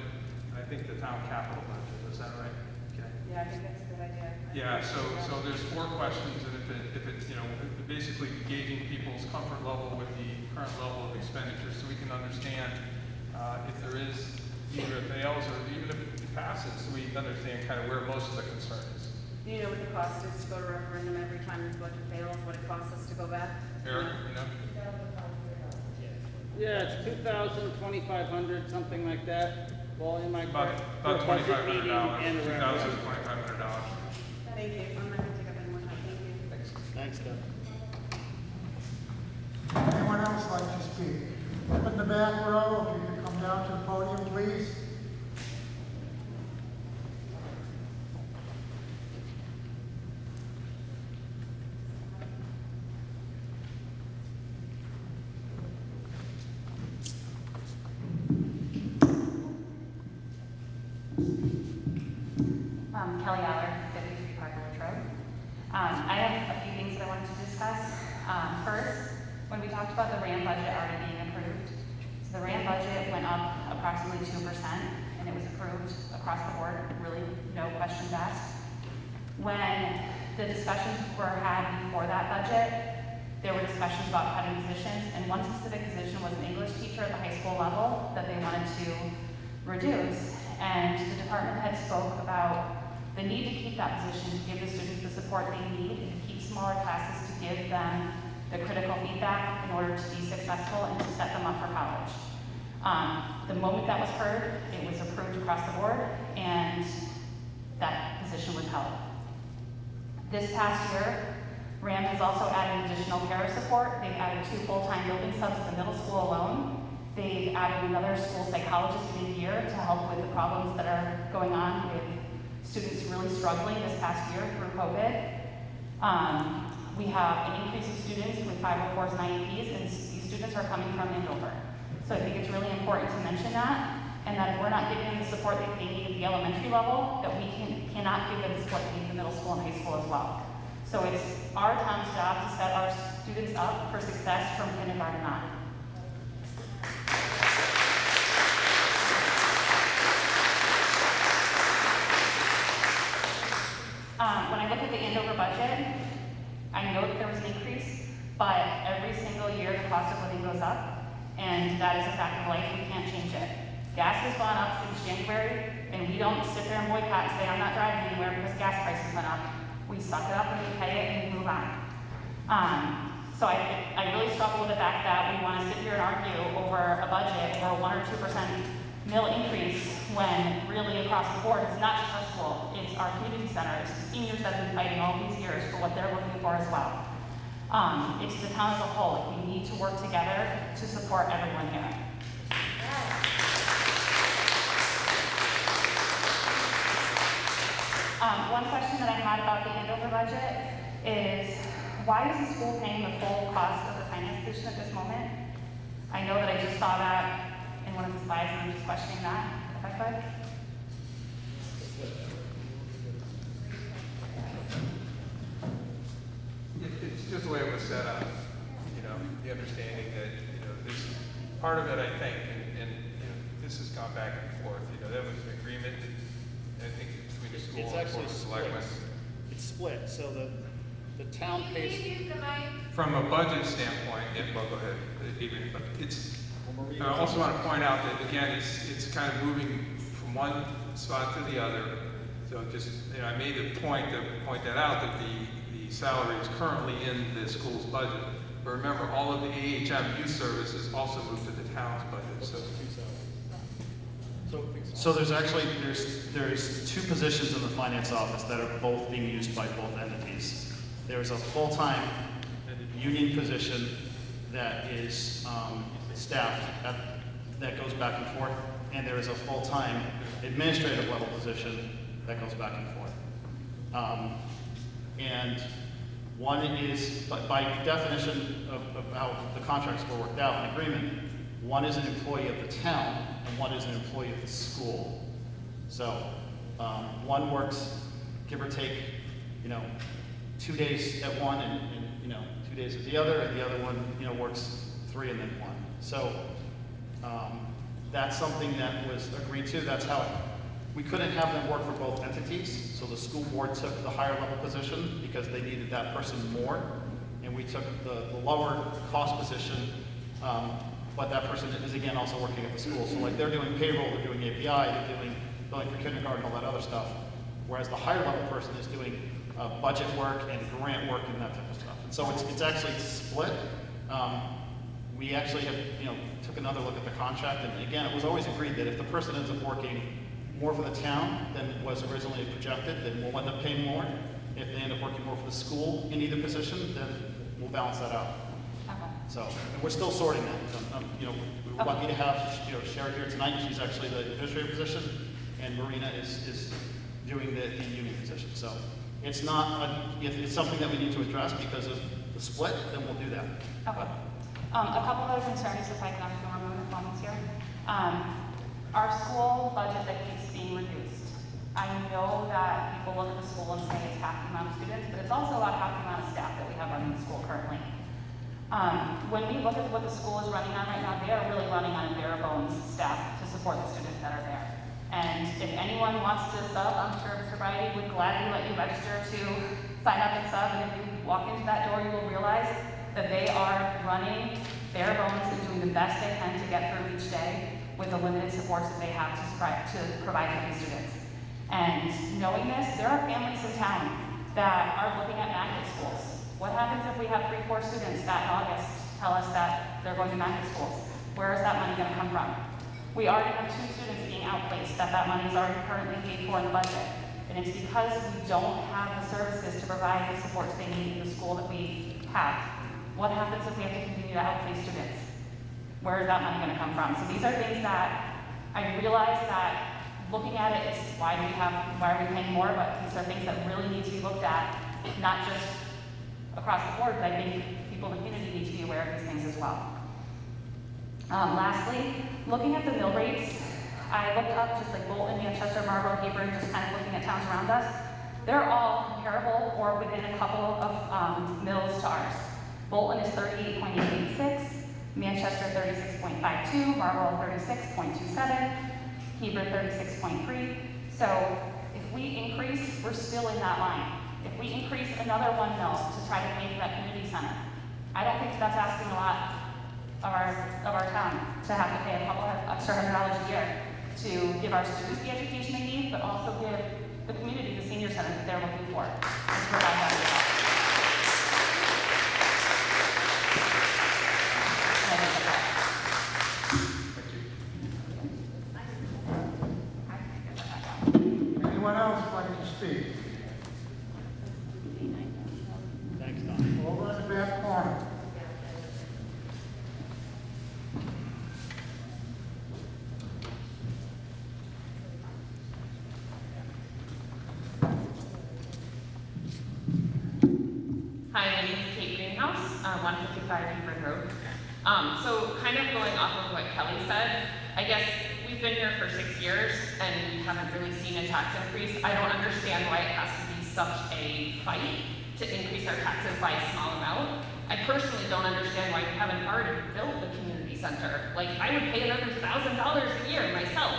And I think the town capital budget. Is that right? Okay. Yeah, I think that's a good idea. Yeah, so there's 4 questions, and if it's basically gauging people's comfort level with the current level of expenditure, so we can understand if there is either it fails or even if it passes, so we understand kind of where most of the concern is. Do you know what the cost is to go to referendum every time this budget fails? What it costs us to go back? Eric, Yeah, it's 2,000, 2,500, something like that. Volume, I About $2,500. $2,000 to $2,500. Thank you. I'm not going to take up any more time. Thank you. Thanks. Thanks, Deb. Anyone else like to speak? Up in the back row, if you could come down to the podium, please. Kelly Aller, 53 Park Ridge Road. I have a few things that I wanted to discuss. First, when we talked about the RAM budget already being approved, so the RAM budget went up approximately 2%, and it was approved across the board, really no questions asked. When the discussions were had before that budget, there were discussions about cutting positions, and one specific position was an English teacher at the high school level that they wanted to reduce. And the department head spoke about the need to keep that position, to give the students the support they need, and to keep smaller classes to give them the critical feedback in order to be successful and to set them up for college. The moment that was heard, it was approved across the board, and that position was held. This past year, RAM has also added additional para support. They've added 2 full-time building subs at the middle school alone. They've added another school psychologist mid-year to help with the problems that are going on with students really struggling this past year through COVID. We have an increase of students with 504s and IEPs, and these students are coming from Andover. So I think it's really important to mention that, and that if we're not giving them the support that they need at the elementary level, that we cannot give them the support they need at the middle school and high school as well. So it's our town's job to set our students up for success from kindergarten on. When I look at the Andover budget, I know that there was an increase, but every single year the cost of living goes up, and that is a fact of life. We can't change it. Gas has gone up since January, and we don't sit there and boycott and say, I'm not driving anywhere because gas prices went up. We suck it up and we pay it and we move on. So I really struggle with the fact that we want to sit here and argue over a budget over a 1 or 2% mill increase when really across the board, it's not just our school, it's our community centers, the seniors that have been fighting all these years for what they're looking for as well. It's the town as a whole. We need to work together to support everyone here. One question that I had about the Andover budget is, why is the school paying the full cost of the finance position at this moment? I know that I just saw that in one of the slides, and I'm just questioning that, if I could. It's just the way it was set up, the understanding that, this part of it, I think, and this has gone back and forth, that was an agreement, I think, between the school It's and actually the split. selectmen. It's split, so the town Can you pays. use the mic? From a budget standpoint, well, go ahead, but I also want to point out that, again, it's kind of moving from one spot to the other. So just, I made the point to point that out, that the salary is currently in the school's budget. But remember, all of the AHM youth services also moved to the town's budget, So there's actually, there's 2 positions in the finance office that are both being used by both entities. There's a full-time union position that is staffed, that goes back and forth, and there is a full-time administrative level position that goes back and forth. And one is, by definition of how the contracts were worked out in agreement, one is an employee of the town and one is an employee of the school. So one works, give or take, 2 days at one and 2 days at the other, and the other one, works 3 and then 1. So that's something that was agreed to. That's how we couldn't have them work for both entities. So the school board took the higher level position because they needed that person more, and we took the lower cost position. But that person is again also working at the school. So like they're doing payroll, they're doing API, they're doing billing for kindergarten, all that other stuff. Whereas the higher level person is doing budget work and grant work and that type of stuff. And so it's actually split. We actually have, took another look at the contract, and again, it was always agreed that if the person ends up working more for the town than was originally projected, then we'll end up paying more. If they end up working more for the school in either position, then we'll balance that out. So, and we're still sorting that. We're lucky to have, Sherry here tonight. She's actually the administrative position, and Marina is doing the union position. So, it's not, if it's something that we need to address because of the split, then we'll do that. Okay. A couple of other concerns, if I can have a few more moments here. Our school budget that keeps being reduced. I know that people look at the school and say it's half the amount of students, but it's also about half the amount of staff that we have running the school currently. When we look at what the school is running on right now, they are really running on a bare bones staff to support the students that are there. And if anyone wants to sub, I'm sure Mr. Bridey would gladly let you register to sign up and sub. And if you walk into that door, you will realize that they are running bare bones and doing the best they can to get through each day with the limited supports that they have to provide for these students. And knowing this, there are families in town that are looking at magnet schools. What happens if we have 3-4 students that in August tell us that they're going to magnet schools? Where is that money going to come from? We already have 2 students being outplaced that money is already currently paid for in the budget. And it's because we don't have the services to provide the supports they need in the school that we have. What happens if we have to continue to outplace students? Where is that money going to come from? So these are things that I realize that looking at it, it's why are we paying more, but these are things that really need to be looked at, not just across the board, but I think people in the community need to be aware of these things as well. Lastly, looking at the mill rates, I looked up just like Bolton, Manchester, Marlborough, Hebron, just kind of looking at towns around us. They're all comparable or within a couple of mills to ours. Bolton is 38.86, Manchester 36.52, Marlborough 36.27, Hebron 36.3. So if we increase, we're still in that line. If we increase another 1 mil to try to pay for that community center, I don't think that's asking a lot of our town to have to pay a couple of extra $100 a year to give our students the education they need, but also give the community the senior center that they're looking for and to provide that as well. And I think that's all. Anyone else like to speak? Thanks, Don. Over in the back corner. Hi, my name is Kate Greenhouse, 155 Hebron Road. So kind of going off of what Kelly said, I guess we've been here for 6 years and we haven't really seen a tax increase. I don't understand why it has to be such a fight to increase our taxes by a small amount. I personally don't understand why we haven't already built the community center. Like, I would pay another $1,000 a year myself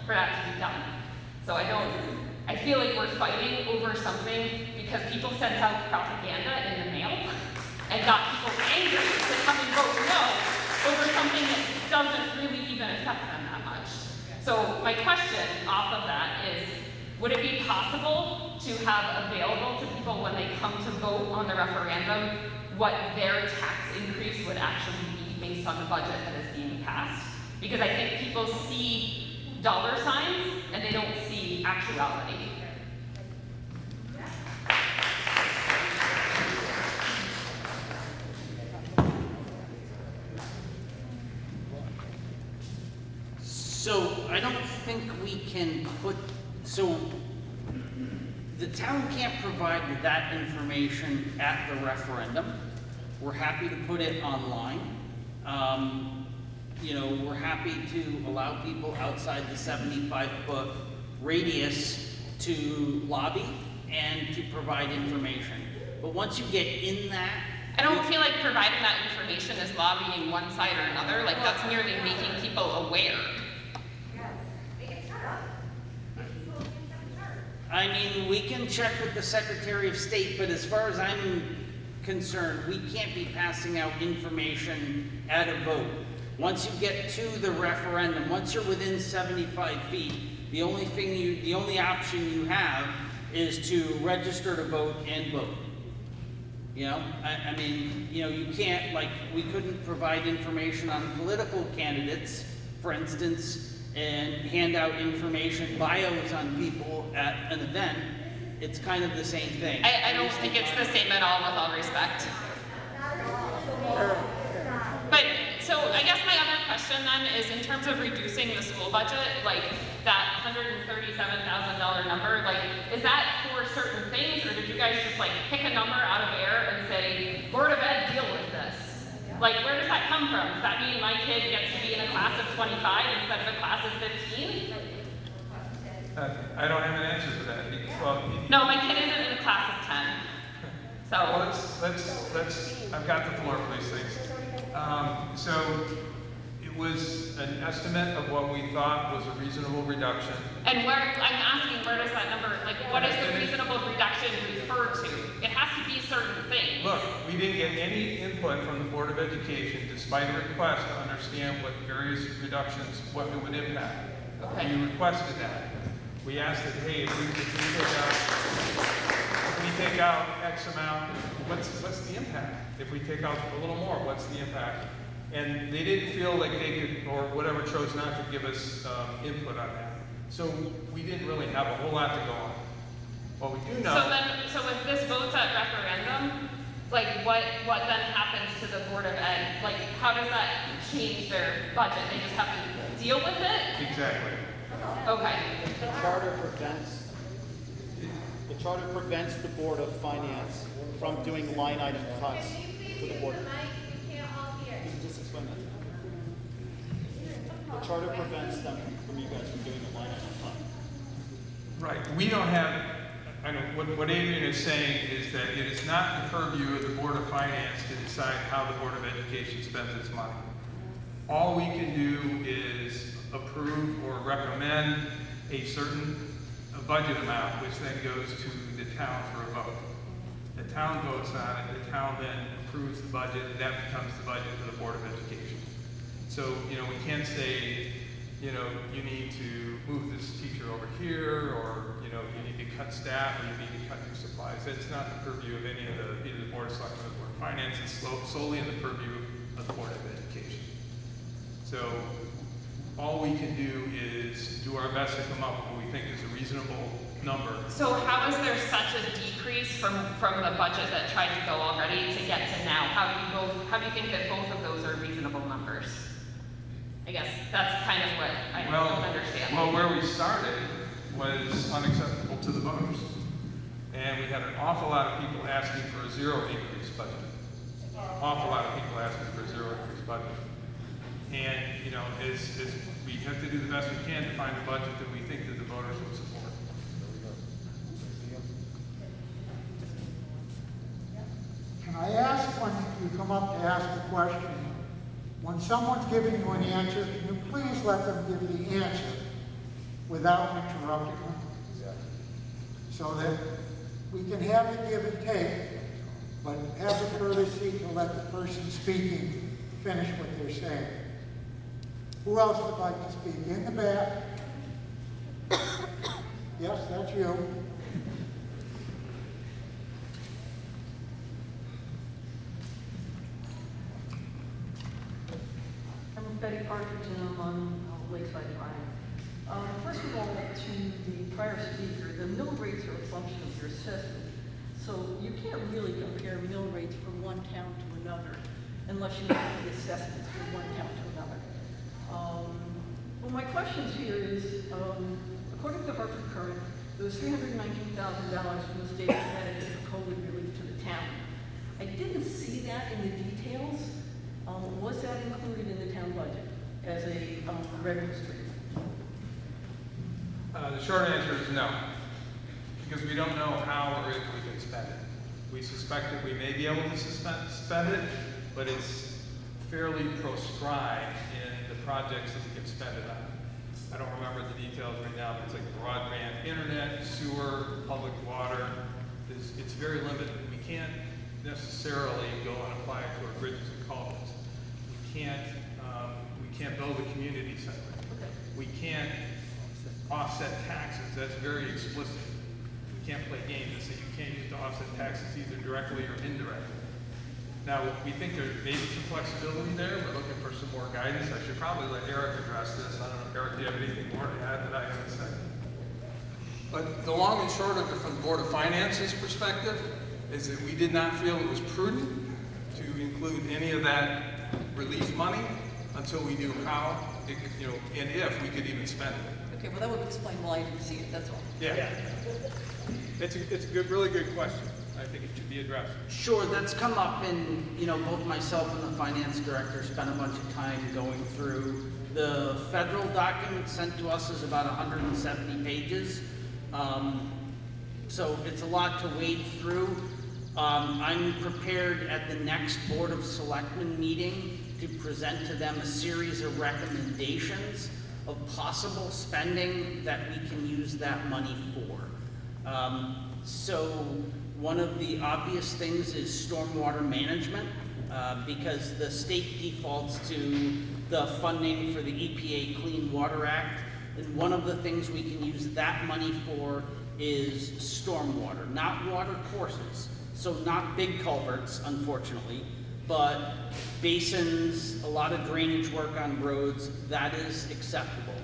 for that to be done. So I feel like we're fighting over something because people sent out propaganda in the mail and got people angry to come and vote no over something that doesn't really even affect them that much. So my question off of that is, would it be possible to have available to people when they come to vote on the referendum what their tax increase would actually be based on the budget that is being passed? Because I think people see dollar signs and they don't see actuality. So I don't think we can the town can't provide that information at the referendum. We're happy to put it online. We're happy to allow people outside the 75-foot radius to lobby and to provide information. But once you get in that, I don't feel like providing that information is lobbying one side or another. Like, that's merely making people aware. I mean, we can check with the Secretary of State, but as far as I'm concerned, we can't be passing out information at a vote. Once you get to the referendum, once you're within 75 feet, the only option you have is to register to vote and vote. You can't, we couldn't provide information on political candidates, for instance, and hand out information, bios on people at an event. It's kind of the same thing. I don't think it's the same at all, with all respect. But, so I guess my other question then is, in terms of reducing the school budget, like that $137,000 number, is that for certain things, or did you guys just pick a number out of air and say, Board of Ed, deal with this? Where does that come from? Does that mean my kid gets to be in a class of 25 instead of a class of 15? I don't have an answer for that. Well, No, my kid isn't in a class of 10. well, So, I've got the floor, please, thanks. So it was an estimate of what we thought was a reasonable reduction. and I'm asking, where does that number, like, what does the reasonable reduction refer to? It has to be certain things. Look, we didn't get any input from the Board of Education despite a request to understand what various reductions, what it would impact. Okay. We requested that. We asked that, hey, if we take out X amount, what's the impact? If we take out a little more, what's the impact? And they didn't feel like they could, or whatever, chose not to give us input on that. So we didn't really have a whole lot to go on. What we do know. So if this votes at referendum, like, what then happens to the Board of Ed? Like, how does that change their budget? They just have to deal with it? Exactly. Okay. The charter prevents the Board of Finance from doing line item cuts to the board. Can you just explain that? The charter prevents them from you guys from doing a line item cut. Right. We don't have, I know, what Adrian is saying is that it is not the purview of the Board of Finance to decide how the Board of Education spends its money. All we can do is approve or recommend a certain budget amount, which then goes to the town for a vote. The town votes on it, the town then approves the budget, and that becomes the budget for the Board of Education. So, we can't say, you need to move this teacher over here, or, you need to cut staff, or you need to cut your supplies. That's not the purview of any of either the Board of Selectmen or the Board of Finance. It's solely in the purview of the Board of Education. So, all we can do is do our best to come up with what we think is a reasonable number. So how is there such a decrease from the budget that tried to go already to get to now? How do you think that both of those are reasonable numbers? I guess that's kind of what I don't understand. Well, where we started was unacceptable to the voters. And we had an awful lot of people asking for a zero increase budget. Awful lot of people asking for a zero increase budget. And, as we have to do the best we can to find a budget that we think that the voters would support. Can I ask, when you come up to ask a question, when someone's giving you an answer, can you please let them give the answer without interrupting them? So that we can have the give and take, but have the courtesy to let the person speaking finish what they're saying. Who else would like to speak? In the back. Yes, that's you. I'm Betty Partridge, and I'm on Lakeside Drive. First of all, to the prior speaker, the mill rates are a function of your assessment. So you can't really compare mill rates from one town to another unless you look at the assessments from one town to another. Well, my questions here is, according to Hartford Current, there was $319,000 from the state of Connecticut for COVID relief to the town. I didn't see that in the details. Was that included in the town budget as a revenue stream? The short answer is no, because we don't know how or if we can spend it. We suspect that we may be able to spend it, but it's fairly proscribed in the projects that we can spend it on. I don't remember the details right now, but it's like broadband internet, sewer, public water. It's very limited. We can't necessarily go and apply it to our bridges and culverts. We can't build a community center. We can't offset taxes. That's very explicit. We can't play games and say you can't use to offset taxes either directly or indirectly. Now, we think there may be some flexibility there. We're looking for some more guidance. I should probably let Eric address this. I don't know, Eric, do you have anything more to add that I haven't said? But the long and short of it from the Board of Finance's perspective is that we did not feel it was prudent to include any of that relief money until we knew how, and if we could even spend it. Okay, well, that would explain why I didn't see it, that's all. Yeah. It's a good, really good question. I think it should be addressed. Sure, that's come up in, both myself and the finance director spent a bunch of time going through The federal document sent to us is about 170 pages. So it's a lot to wade through. I'm prepared at the next Board of Selectmen meeting to present to them a series of recommendations of possible spending that we can use that money for. So one of the obvious things is stormwater management, because the state defaults to the funding for the EPA Clean Water Act. And one of the things we can use that money for is stormwater, not water courses. So not big culverts, unfortunately, but basins, a lot of drainage work on roads, that is acceptable.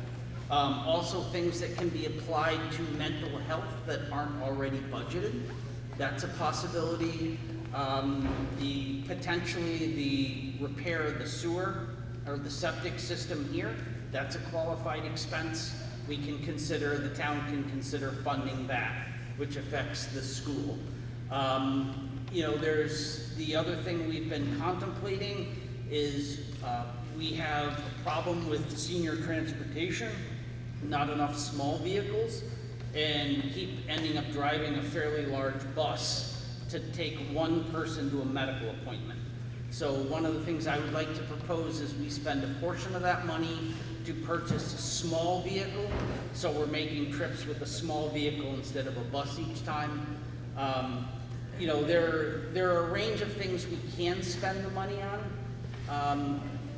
Also things that can be applied to mental health that aren't already budgeted, that's a possibility. Potentially the repair of the sewer or the septic system here, that's a qualified expense. We can consider, the town can consider funding that, which affects the school. You know, there's the other thing we've been contemplating is we have a problem with senior transportation, not enough small vehicles, and keep ending up driving a fairly large bus to take one person to a medical appointment. So one of the things I would like to propose is we spend a portion of that money to purchase a small vehicle, so we're making trips with a small vehicle instead of a bus each time. You know, there are a range of things we can spend the money on.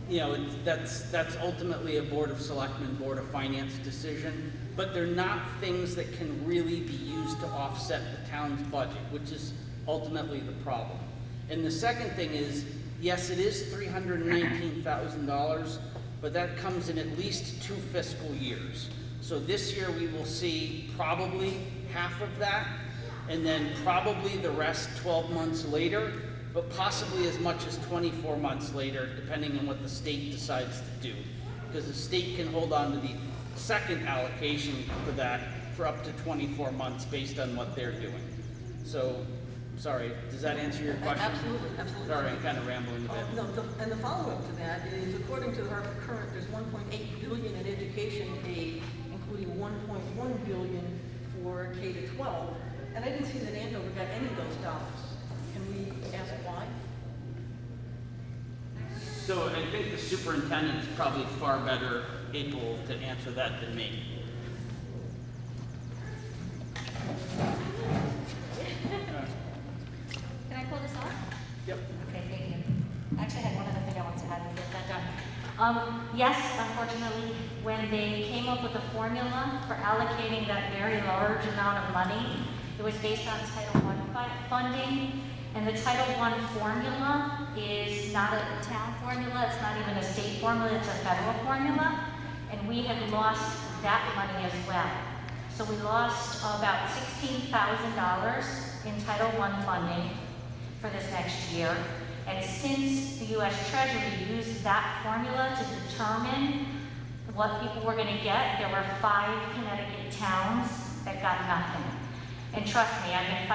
You know, that's ultimately a Board of Selectmen, Board of Finance decision, but they're not things that can really be used to offset the town's budget, which is ultimately the problem. And the second thing is, yes, it is $319,000, but that comes in at least 2 fiscal years. So this year we will see probably half of that, and then probably the rest 12 months later, but possibly as much as 24 months later, depending on what the state decides to do. Because the state can hold on to the second allocation for that for up to 24 months based on what they're doing. So, sorry, does that answer your question? Absolutely, absolutely. Sorry, I'm kind of rambling a bit. No, and the follow-up to that is, according to the Hartford Current, there's $1.8 billion in education aid, including $1.1 billion for K to 12. And I didn't see that Andover got any of those dollars. Can we ask why? So I think the superintendent is probably far better able to answer that than me. Can I pull this off? Yep. Okay, thank you. I actually had one other thing I wanted to have you get that done. Yes, unfortunately, when they came up with the formula for allocating that very large amount of money, it was based on Title I funding, and the Title I formula is not a town formula, it's not even a state formula, it's a federal formula, and we had lost that money as well. So we lost about $16,000 in Title I funding for this next year, and since the U.S. Treasury used that formula to determine what people were going to get, there were 5 Connecticut towns that got nothing. And trust me, I've been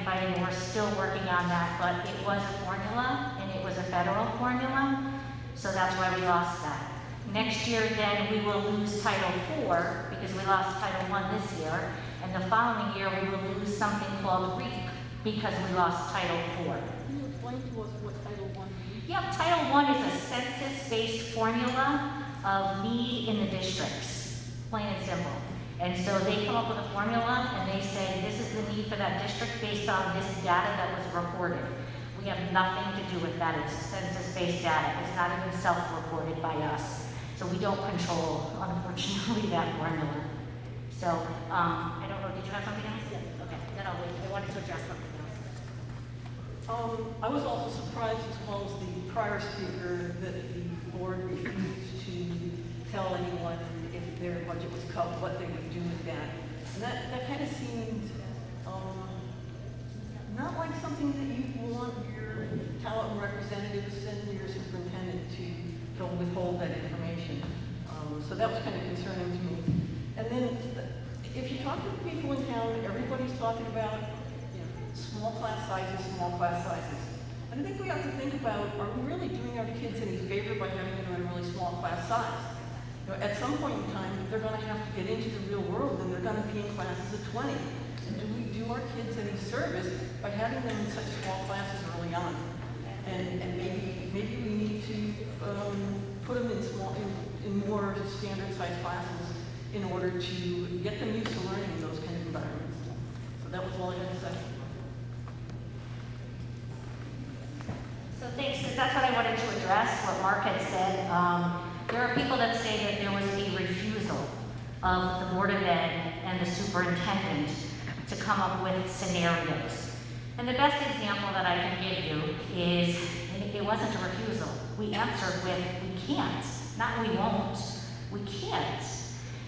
fighting, we're still working on that, but it was a formula, and it was a federal formula, so that's why we lost that. Next year, then, we will lose Title IV, because we lost Title I this year, and the following year, we will lose something called REAP, because we lost Title IV. Can you explain to us what Title I means? Yep, Title I is a census-based formula of need in the districts, plain and simple. And so they come up with a formula and they say, this is the need for that district based on this data that was reported. We have nothing to do with that. It's census-based data. It's not even self-reported by us. So we don't control, unfortunately, that formula. So, I don't know, did you have something else? Yeah. Okay, then I'll wait. I wanted to address something else. I was also surprised, as well as the prior speaker, that the board refused to tell anyone if their budget was cut, what they would do with that. And that kind of seemed not like something that you want your town representatives and your superintendent to withhold that information. So that was kind of concerning to me. And then, if you talk to the people in town, everybody's talking about small class sizes, small class sizes. And I think we have to think about, are we really doing our kids any favor by having them in a really small class size? You know, at some point in time, they're gonna have to get into the real world and they're gonna be in classes of 20. And do we do our kids any service by having them in such small classes early on? And maybe we need to put them in more standard sized classes in order to get them used to learning in those kind of environments. So that was all I had to say. So thanks, because that's what I wanted to address, what Mark had said. There are people that say that there was a refusal of the Board of Ed and the superintendent to come up with scenarios. And the best example that I can give you is, it wasn't a refusal. We answered with, we can't, not we won't, we can't.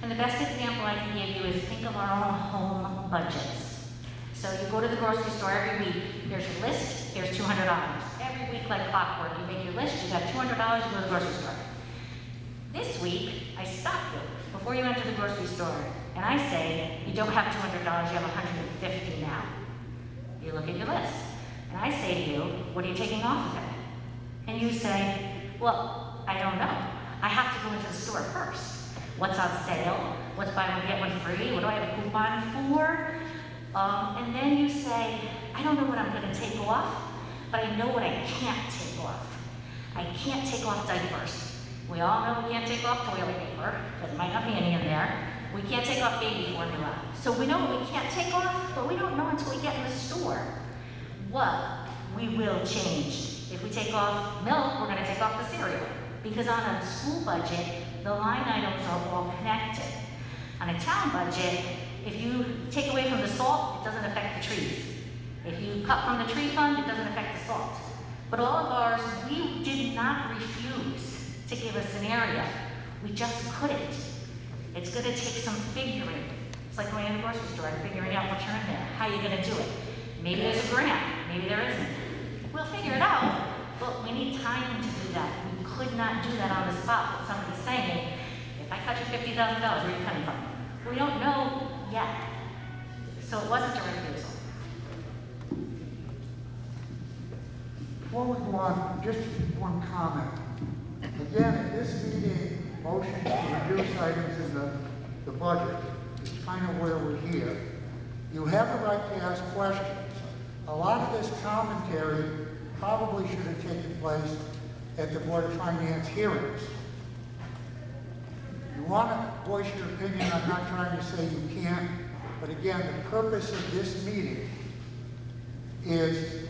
And the best example I can give you is think of our own home budgets. So you go to the grocery store every week, here's your list, here's $200. Every week like clockwork, you make your list, you got $200, you go to the grocery store. This week, I stop you before you enter the grocery store, and I say, you don't have $200, you have $150 now. You look at your list, and I say to you, what are you taking off of it? And you say, well, I don't know. I have to go into the store first. What's on sale? What's buy one, get one free? What do I have a coupon for? And then you say, I don't know what I'm gonna take off, but I know what I can't take off. I can't take off diapers. We all know we can't take off toilet paper, because there might not be any in there. We can't take off baby formula. So we know what we can't take off, but we don't know until we get in the store what we will change. If we take off milk, we're gonna take off the cereal. Because on a school budget, the line items are all connected. On a town budget, if you take away from the salt, it doesn't affect the trees. If you cut from the tree fund, it doesn't affect the salt. But all of ours, we did not refuse to give a scenario. We just couldn't. It's gonna take some figuring. It's like going in the grocery store and figuring out what's in there. How are you gonna do it? Maybe there's a grant, maybe there isn't. We'll figure it out, but we need time to do that. We could not do that on the spot with somebody saying, if I cut you $50,000, where are you coming from? We don't know yet. So it wasn't a refusal. Before we go on, just one comment. Again, at this meeting, motion to reduce items in the budget is kind of where we're here. You have the right to ask questions. A lot of this commentary probably should have taken place at the Board of Finance hearings. You want to voice your opinion, I'm not trying to say you can't, but again, the purpose of this meeting is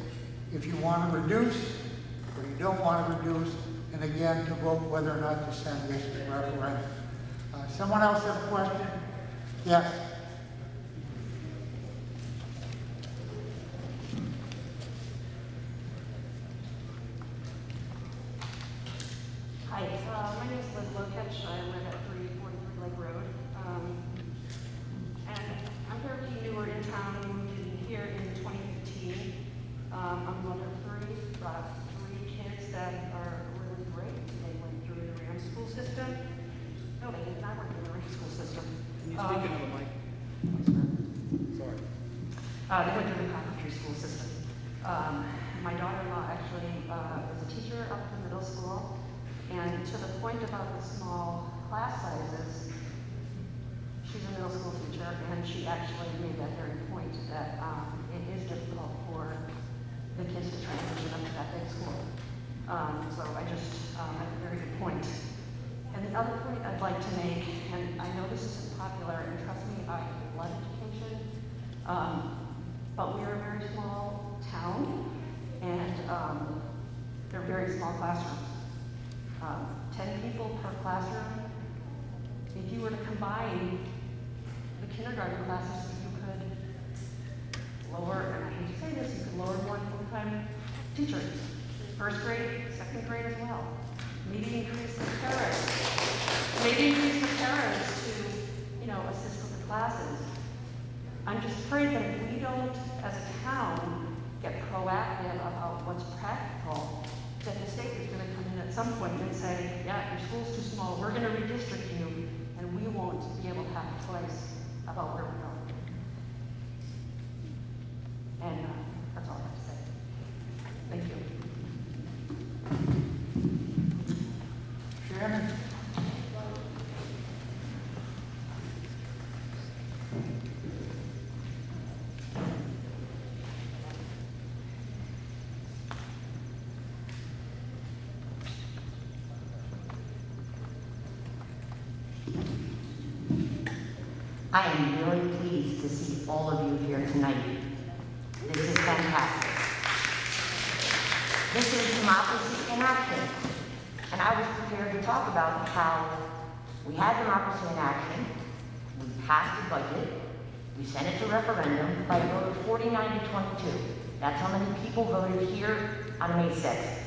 if you want to reduce or you don't want to reduce, and again, to vote whether or not to send this to referendum. Someone else have a question? Yes. Hi, my name is Liz Lokech. I live at 343 Lake Road. And I'm fairly newer in town. I moved in here in 2015. I'm a mother of three, brought 3 kids that are really great. They went through the RAM school system. No, they did not work in the RAM school system. Can you speak into the mic? Sorry. They went through the carpentry school system. My daughter-in-law actually is a teacher up in the middle school. And to the point about the small class sizes, she's a middle school teacher, and she actually made that very point that it is difficult for the kids to transition up to that big school. So I just had a very good point. And the other point I'd like to make, and I know this isn't popular, and trust me, I love education, but we're a very small town, and they're very small classrooms. 10 people per classroom. If you were to combine the kindergarten classes, you could lower, and I hate to say this, you could lower one full-time teacher. First grade, second grade as well. Maybe increase the parents. Maybe increase the parents to, assist with the classes. I'm just afraid that if we don't, as a town, get proactive about what's practical, that the state is going to come in at some point and say, yeah, your school's too small, we're going to redistrict you, and we won't be able to have a choice about where we go. And that's all I have to say. Thank you. I am really pleased to see all of you here tonight. This is fantastic. This is democracy in action. And I was prepared to talk about how we had democracy in action, we passed the budget, we sent it to referendum by a vote of 49 to 22. That's how many people voted here on May 6th.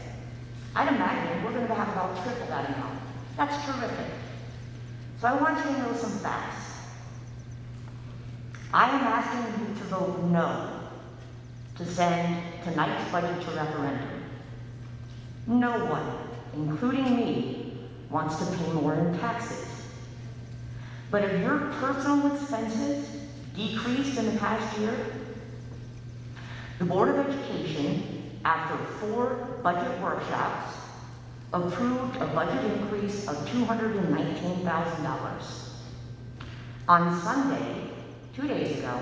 I'd imagine we're going to have about triple that amount. That's terrific. So I want you to know some facts. I am asking you to vote no to send tonight's budget to referendum. No one, including me, wants to pay more in taxes. But if your personal expenses decreased in the past year, the Board of Education, after 4 budget workshops, approved a budget increase of $219,000. On Sunday, 2 days ago,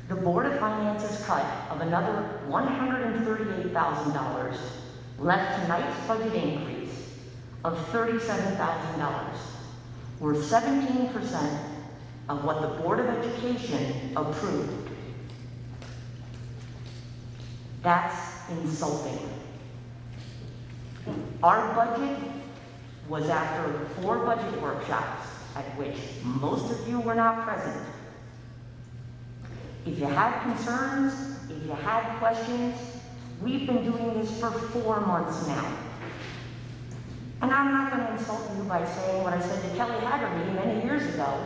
the Board of Finance's cut of another $138,000 left tonight's budget increase of $37,000, or 17% of what the Board of Education approved. That's insulting. Our budget was after 4 budget workshops at which most of you were not present. If you had concerns, if you had questions, we've been doing this for 4 months now. And I'm not going to insult you by saying what I said to Kelly Haggerty many years ago,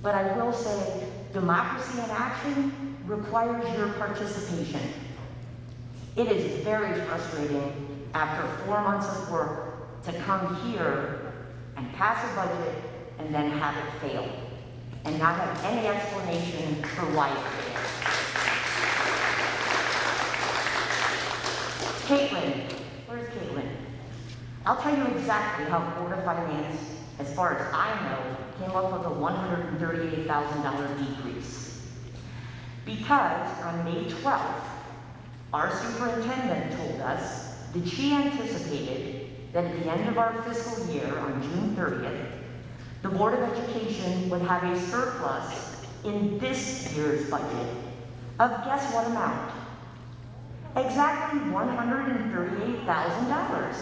but I will say democracy in action requires your participation. It is very frustrating after 4 months of work to come here and pass a budget and then have it fail and not have any explanation for why it failed. Caitlin, where's Caitlin? I'll tell you exactly how Board of Finance, as far as I know, came up with a $138,000 decrease. Because on May 12th, our superintendent told us that she anticipated that at the end of our fiscal year, on June 30th, the Board of Education would have a surplus in this year's budget of guess what amount? Exactly $138,000.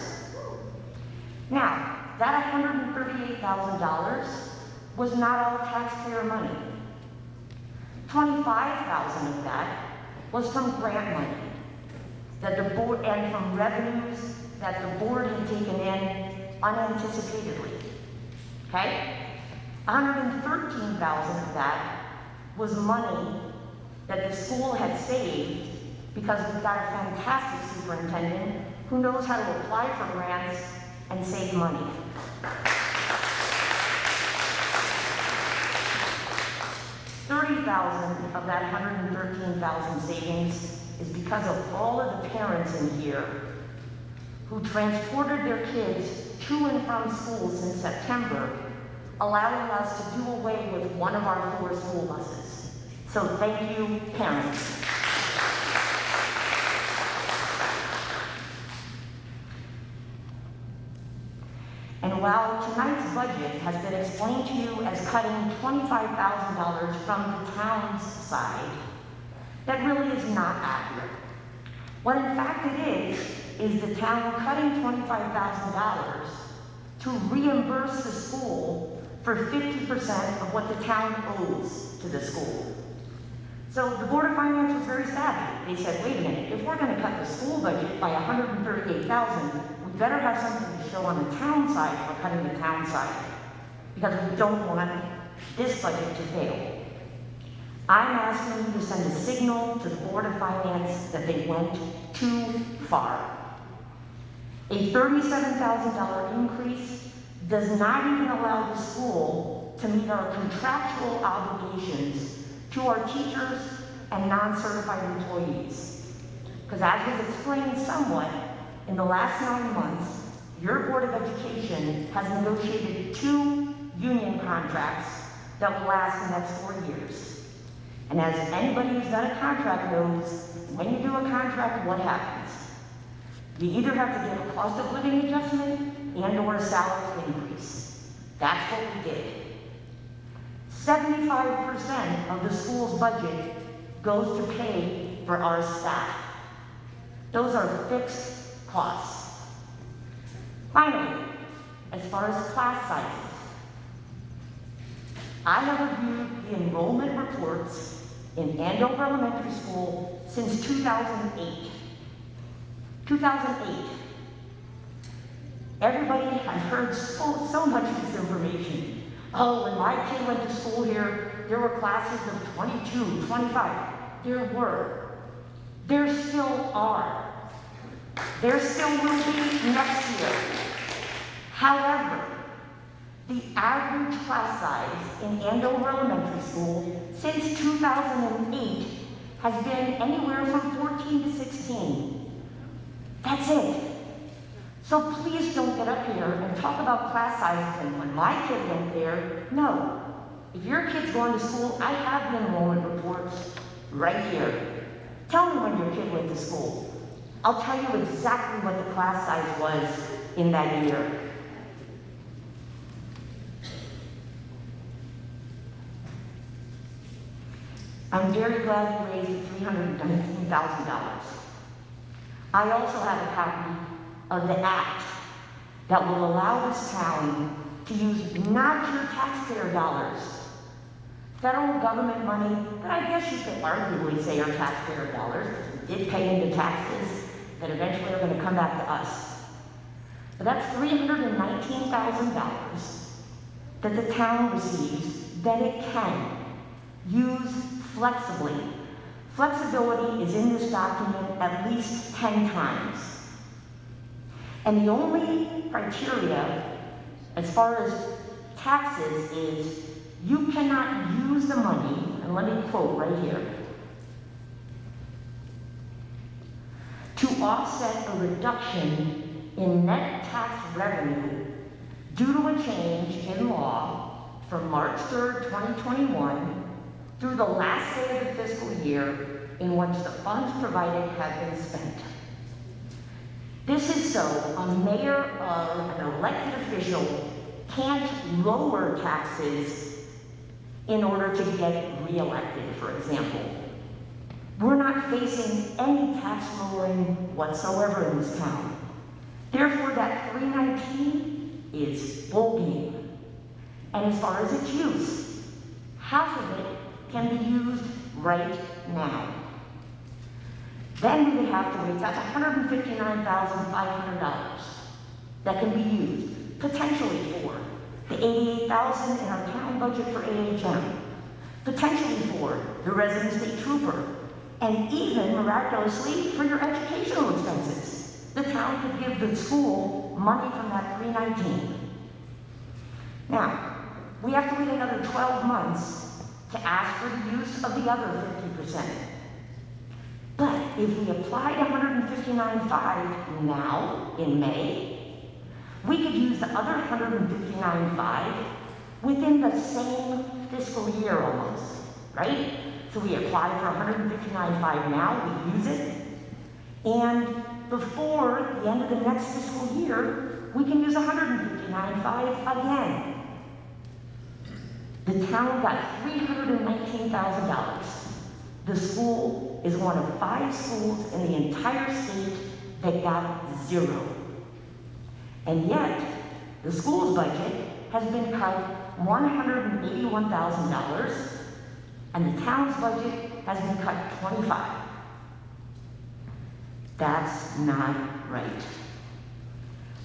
Now, that $138,000 was not all taxpayer money. $25,000 of that was from grant money that the board, and from revenues that the board had taken in unanticipatedly. Okay? $113,000 of that was money that the school had saved because we've got a fantastic superintendent who knows how to apply for grants and save money. $30,000 of that $113,000 savings is because of all of the parents in here who transported their kids to and from school since September, allowing us to do away with one of our 4 school buses. So thank you, parents. And while tonight's budget has been explained to you as cutting $25,000 from the town's side, that really is not accurate. What in fact it is the town cutting $25,000 to reimburse the school for 50% of what the town owes to the school. So the Board of Finance was very savvy. They said, wait a minute, if we're going to cut the school budget by $138,000, we better have something to show on the town side for cutting the town side, because we don't want this budget to fail. I'm asking you to send a signal to the Board of Finance that they went too far. A $37,000 increase does not even allow the school to meet our contractual obligations to our teachers and non-certified employees. Because as was explained somewhat, in the last 9 months, your Board of Education has negotiated 2 union contracts that will last the next 4 years. And as anybody who's done a contract knows, when you do a contract, what happens? You either have to give a cost of living adjustment and or a salary increase. That's what we did. 75% of the school's budget goes to pay for our staff. Those are fixed costs. Finally, as far as class sizes, I have reviewed the enrollment reports in Andover Elementary School since 2008. 2008. Everybody has heard so much misinformation. Oh, when my kid went to school here, there were classes of 22, 25. There were. There still are. There still will be next year. However, the average class size in Andover Elementary School since 2008 has been anywhere from 14 to 16. That's it. So please don't get up here and talk about class sizes and when my kid went there. No. If your kid's going to school, I have the enrollment reports right here. Tell me when your kid went to school. I'll tell you exactly what the class size was in that year. I'm very glad you raised $319,000. I also have a copy of the act that will allow this town to use not your taxpayer dollars, federal government money, that I guess you could arguably say are taxpayer dollars, because we did pay into taxes that eventually are going to come back to us. But that's $319,000 that the town receives that it can use flexibly. Flexibility is in this document at least 10 times. And the only criteria as far as taxes is you cannot use the money, and let me quote right here, to offset a reduction in net tax revenue due to a change in law from March 3rd, 2021 through the last day of the fiscal year in which the funds provided have been spent. This is so a mayor or an elected official can't lower taxes in order to get reelected, for example. We're not facing any tax lowering whatsoever in this town. Therefore, that 319 is full game. And as far as its use, half of it can be used right now. Then we would have to wait. That's $159,500 that can be used potentially for the $88,000 in our town budget for AHM, potentially for the resident state trooper, and even miraculously for your educational expenses. The town could give the school money from that 319. Now, we have to wait another 12 months to ask for the use of the other 50%. But if we applied $159,500 now in May, we could use the other $159,500 within the same fiscal year almost, right? So we apply for $159,500 now, we use it, and before the end of the next fiscal year, we can use $159,500 again. The town got $319,000. The school is one of 5 schools in the entire state that got 0. And yet, the school's budget has been cut $181,000, and the town's budget has been cut $25,000. That's not right.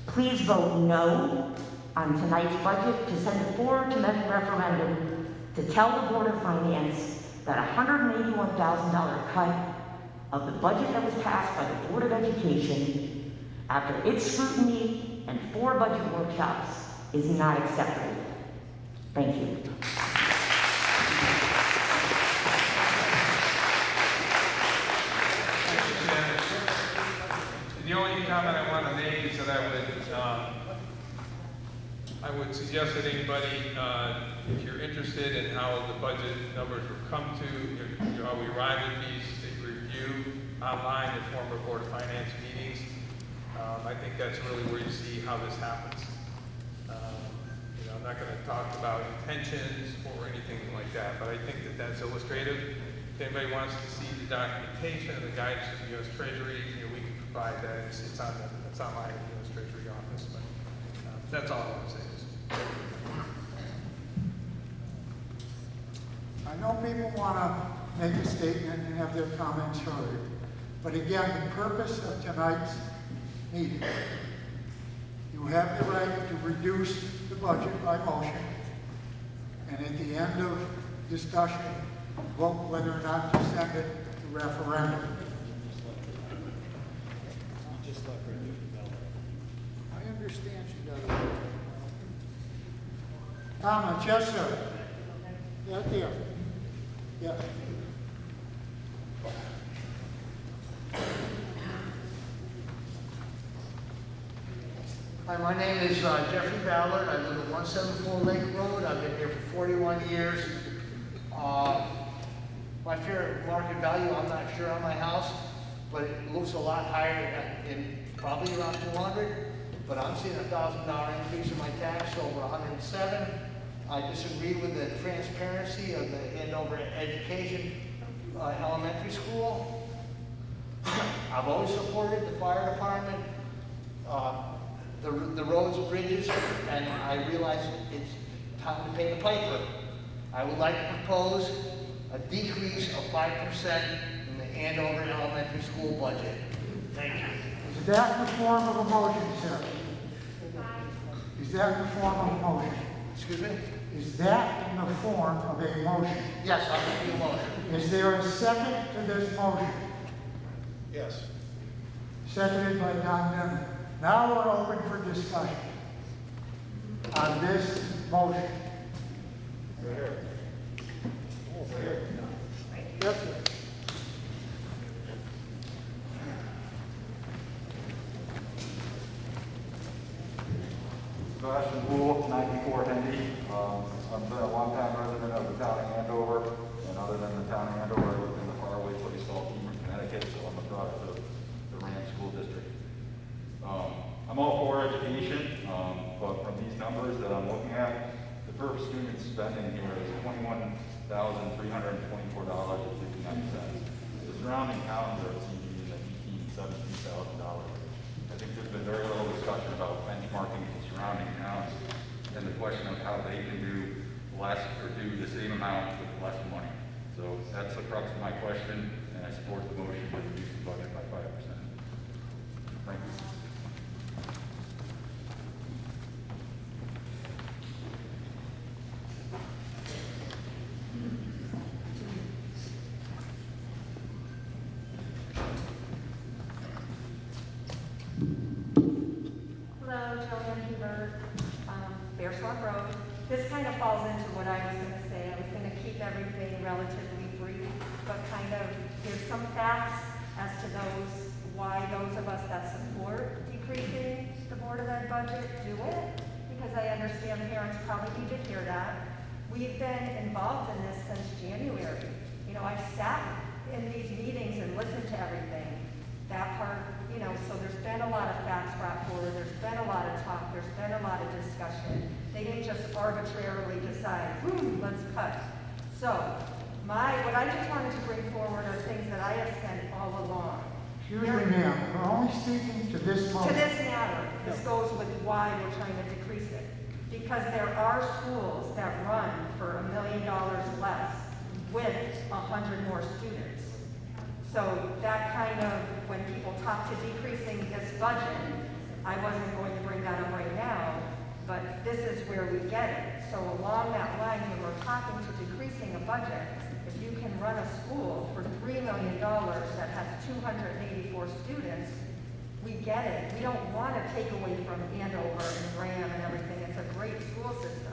Please vote no on tonight's budget to send it forward to referendum to tell the Board of Finance that $181,000 cut of the budget that was passed by the Board of Education after its scrutiny and 4 budget workshops is not acceptable. Thank you. The only comment I want to make is that I would suggest that anybody, if you're interested in how the budget numbers were come to, how we arrive at these, they review online the former Board of Finance meetings. I think that's really where you see how this happens. You know, I'm not gonna talk about intentions or anything like that, but I think that that's illustrative. If anybody wants to see the documentation and the guidance of the U.S. Treasury, you know, we can provide that. It's online at the U.S. Treasury office, but that's all I want to say. I know people want to make a statement and have their comments heard, but again, the purpose of tonight's meeting, you have the right to reduce the budget by motion, and at the end of discussion, vote whether or not to send it to referendum. I understand she doesn't. Comments, yes, sir. Right there. Yes. Hi, my name is Jeffrey Ballard. I live at 174 Lake Road. I've been here for 41 years. My fair market value, I'm not sure on my house, but it looks a lot higher in probably around 200, but I'm seeing a $1,000 increase in my tax, so over 107. I disagree with the transparency of the Andover Education Elementary School. I've always supported the fire department, the roads, bridges, and I realize it's time to pay the piper. I would like to propose a decrease of 5% in the Andover Elementary School budget. Thank you. Is that in the form of a motion, sir? Is that in the form of a motion? Excuse me? Is that in the form of a motion? Yes, I'll make the motion. Is there a second to this motion? Yes. Seconded by Don Denton. Now we're open for discussion on this motion. Yes, sir. Sebastian Poole, 94 Hendy. I've been a long-time resident of the town of Andover, and other than the town of Andover, I live in the faraway place called Beamer, Connecticut, so I'm a product of the Rand School District. I'm all for education, but from these numbers that I'm looking at, the per student spending here is $21,324.59. The surrounding towns are in the $18,000, $17,000. I think there's been very little discussion about benchmarking the surrounding towns and the question of how they can do less or do the same amount with less money. So that's the crux of my question, and I support the motion to reduce the budget by 5%. Thank you. Hello, Joanne Hebert, Bear Swamp Road. This kind of falls into what I was going to say. I was going to keep everything relatively brief, but kind of give some facts as to why those of us that support decreasing the Board of Ed budget do it, because I understand parents probably need to hear that. We've been involved in this since January. You know, I've sat in these meetings and listened to everything. That part, you know, so there's been a lot of facts brought forward, there's been a lot of talk, there's been a lot of discussion. They didn't just arbitrarily decide, let's cut. So, what I just wanted to bring forward are things that I have said all along. Excuse me, ma'am, we're only speaking to this motion. To this matter, this goes with why we're trying to decrease it. Because there are schools that run for $1 million less with 100 more students. So that kind of, when people talk to decreasing this budget, I wasn't going to bring that up right now, but this is where we get it. So along that line, when we're talking to decreasing a budget, if you can run a school for $3 million that has 284 students, we get it. We don't want to take away from Andover and Graham and everything. It's a great school system,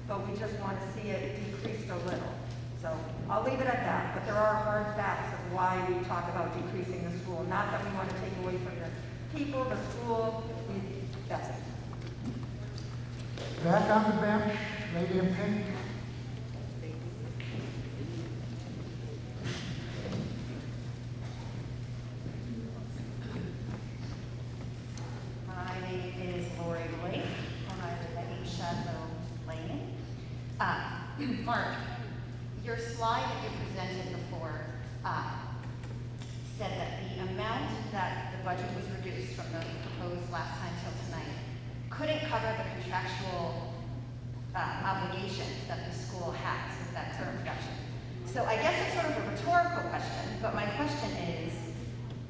but we just want to see it decreased a little. So I'll leave it at that, but there are hard facts of why we talk about decreasing the school. Not that we want to take away from the people, the school, that's it. Back on the bench, lady in pink. My name is Lori Blake, and I live at 8 Chateau I guess it's sort of a rhetorical question, but my question is,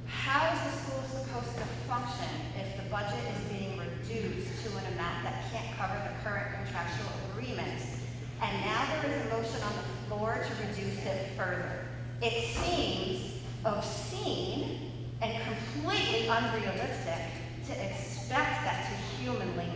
how is the school supposed to function if the budget is being reduced to an amount that can't cover the current contractual agreements? And now there is a motion on the floor to reduce it further. It seems obscene and completely unrealistic to expect that to humanly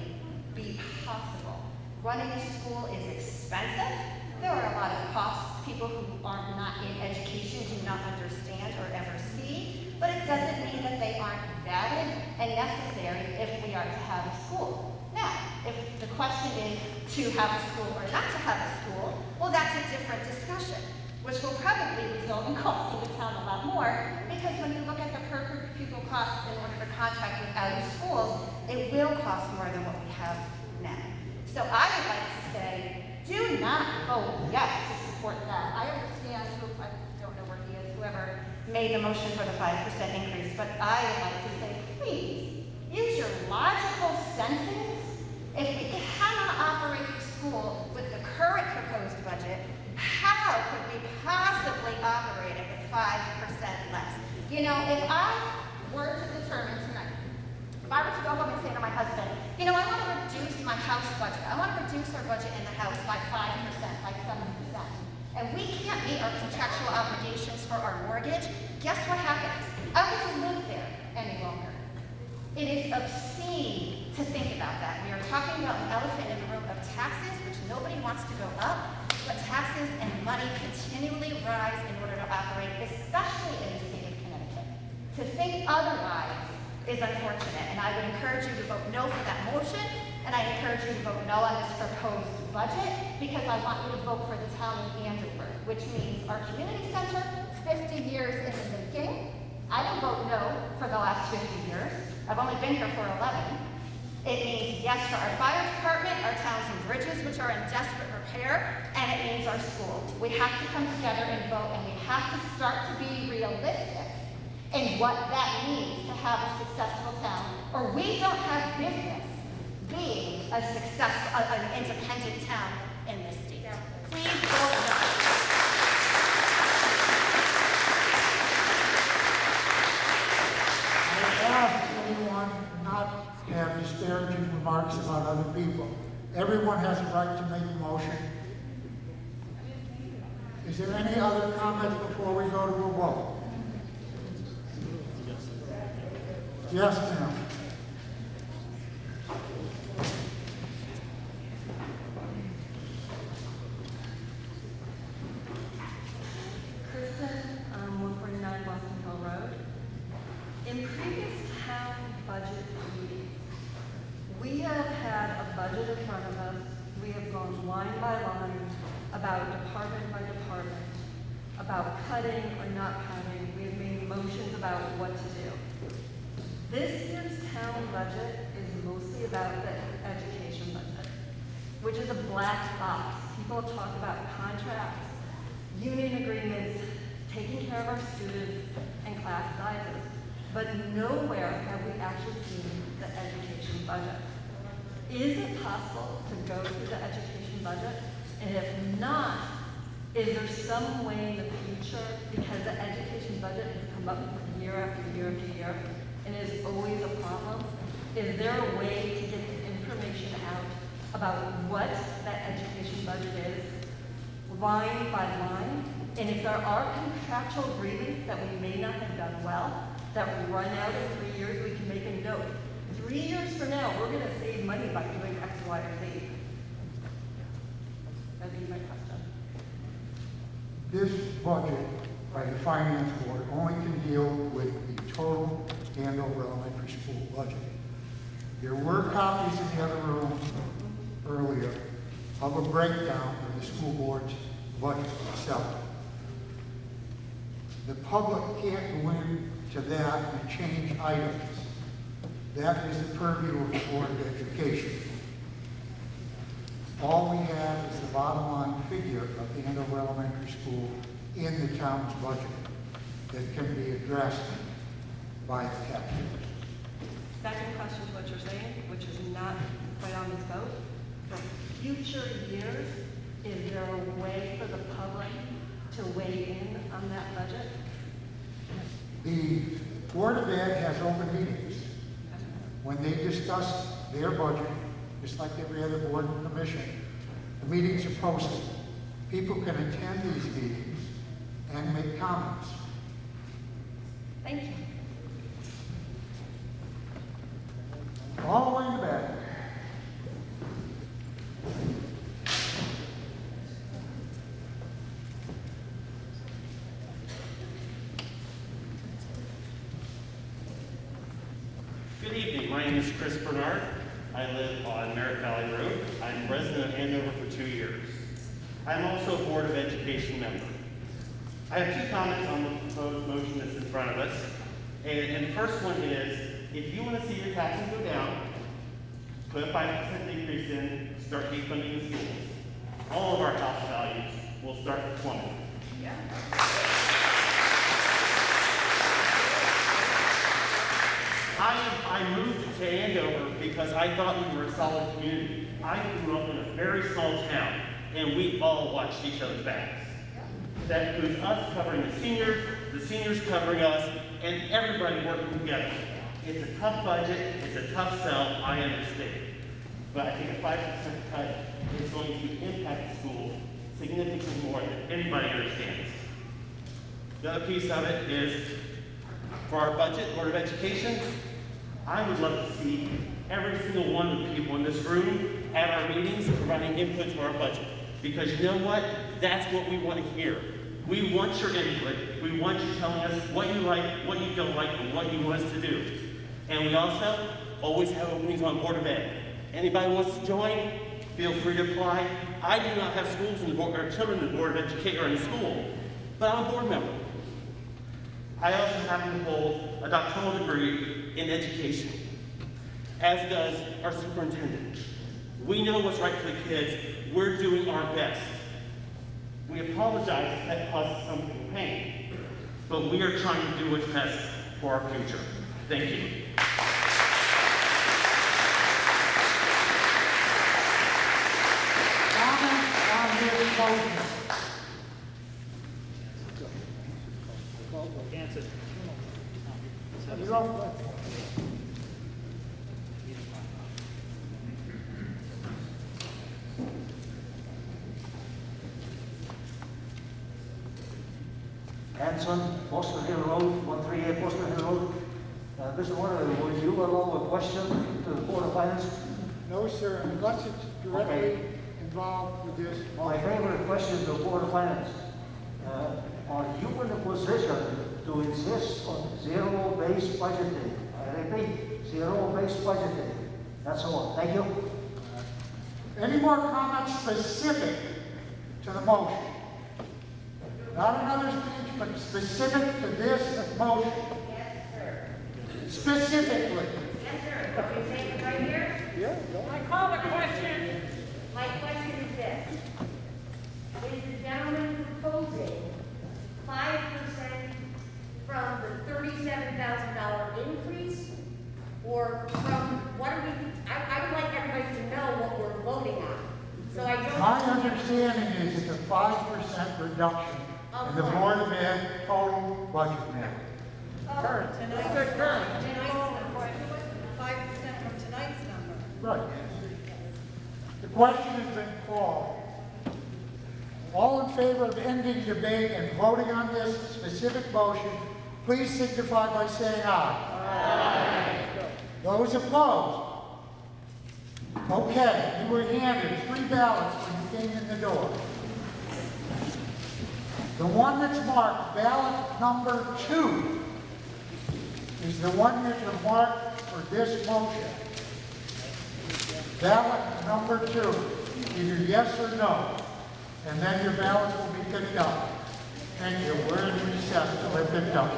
be possible. Running a school is expensive. There are a lot of costs people who are not in education do not understand or ever see, but it doesn't mean that they aren't valid and necessary if we are to have a school. Now, if the question is to have a school or not to have a school, well, that's a different discussion, which will probably result in costing the town a lot more, because when you look at the per pupil costs in order to contract with out of schools, it will cost more than what we have now. So I would like to say, do not vote yes to support that. I understand I don't know where he is, whoever made the motion for the 5% increase, but I would like to say, please, use your logical senses. If we cannot operate the school with the current proposed budget, how could we possibly operate it with 5% less? You know, if I were to determine tonight, if I were to go home and say to my husband, you know, I want to reduce my house budget. I want to reduce our budget in the house by 5%, by 7%. And we can't meet our contractual obligations for our mortgage. Guess what happens? I don't get to live there any longer. It is obscene to think about that. We are talking about an elephant in the room of taxes, which nobody wants to go up, but taxes and money continually rise in order to operate, especially in the state of Connecticut. To think otherwise is unfortunate, and I would encourage you to vote no for that motion, and I encourage you to vote no on this proposed budget, because I want you to vote for the town of Andover, which means our community center, 50 years in the making. I didn't vote no for the last 50 years. I've only been here for 11. It means yes for our fire department, our towns and bridges, which are in desperate repair, and it means our schools. We have to come together and vote, and we have to start to be realistic in what that means to have a successful town, or we don't have business being a successful, an independent town in this state. Please vote no. I ask anyone not to have disparaging remarks about other people. Everyone has a right to make a motion. Is there any other comments before we go to a vote? Yes, ma'am. Kristen, 149 Boston Hill Road. In previous town budget meetings, we have had a budget in front of us. We have gone line by line about department by department, about cutting or not cutting. We have made motions about what to do. This year's town budget is mostly about the education budget, which is a black box. People talk about contracts, union agreements, taking care of our students, and class sizes. But nowhere have we actually seen the education budget. Is it possible to go through the education budget? And if not, is there some way in the future, because the education budget has come up year after year after year, and is always a problem, is there a way to get the information out about what that education budget is, line by line? And if there are contractual agreements that we may not have done well, that will run out in 3 years, we can make a note. 3 years from now, we're going to save money by doing X, Y, or Z. That'd be my question. This budget by the Finance Board only can deal with the total Andover Elementary School budget. There were copies in the other room earlier of a breakdown of the school board's budget itself. The public can't go into that and change items. That is the purview of the Board of Education. All we have is the bottom line figure of the Andover Elementary School in the town's budget that can be addressed by the taxpayers. Second question to what you're saying, which is not quite on this vote. For future years, is there a way for the public to weigh in on that budget? The Board of Ed has open meetings. When they discuss their budget, just like every other board and commission, the meetings are posted. People can attend these meetings and make comments. Thank you. All the way in the back. Good evening, my name is Chris Bernard. I live on Merritt Valley Road. I'm a resident of Andover for 2 years. I'm also a Board of Education member. I have 2 comments on the proposed motion that's in front of us. And the first one is, if you want to see your taxes go down, put a 5% decrease in, start defunding the schools. All of our house values will start plummeting. I moved to Andover because I thought we were a solid community. I grew up in a very small town, and we all watched each other's backs. That includes us covering the seniors covering us, and everybody working together. It's a tough budget, it's a tough sell, I understand. But I think a 5% cut is going to impact the schools significantly more than anybody understands. The other piece of it is, for our budget, Board of Education, I would love to see every single one of the people in this room at our meetings providing input to our budget. Because you know what? That's what we want to hear. We want your input. We want you telling us what you like, what you don't like, and what you want us to do. And we also always have openings on Board of Ed. Anybody who wants to join, feel free to apply. I do not have schools in the board, or children in the Board of Education or in school, but I'm a board member. I also happen to hold a doctoral degree in education, as does our superintendent. We know what's right for the kids. We're doing our best. We apologize if that causes some people pain, but we are trying to do what's best for our future. Thank you. Comments on this motion? You're up. Hanson, Boston Hill Road, 138 Boston Hill Road. Mr. Warner, would you allow a question to the Board of Finance? No, sir, unless it's directly involved with this. My favorite question to the Board of Finance. Are you in a position to insist on zero-based budgeting? I repeat, zero-based budgeting. That's all. Thank you. Any more comments specific to the motion? Not another speech, but specific to this motion. Yes, sir. Specifically. Yes, sir. Are we saying it right here? Yeah. I call the question. My question is this. Is the gentleman proposing 5% from the $37,000 increase? Or from, what are we, I would like everybody to know what we're voting on. So I don't. My understanding is it's a 5% reduction in the Board of Ed total budget now. Current. Tonight's number. 5% from tonight's number. Right. The question has been called. All in favor of ending debate and voting on this specific motion, please signify by saying aye. Aye. Those opposed? Okay, you were handed 3 ballots when you came in the door. The one that's marked ballot number 2 is the one that you marked for this motion. Ballot number 2, either yes or no, and then your ballots will be picked up. Thank you. We're in recess till they're picked up.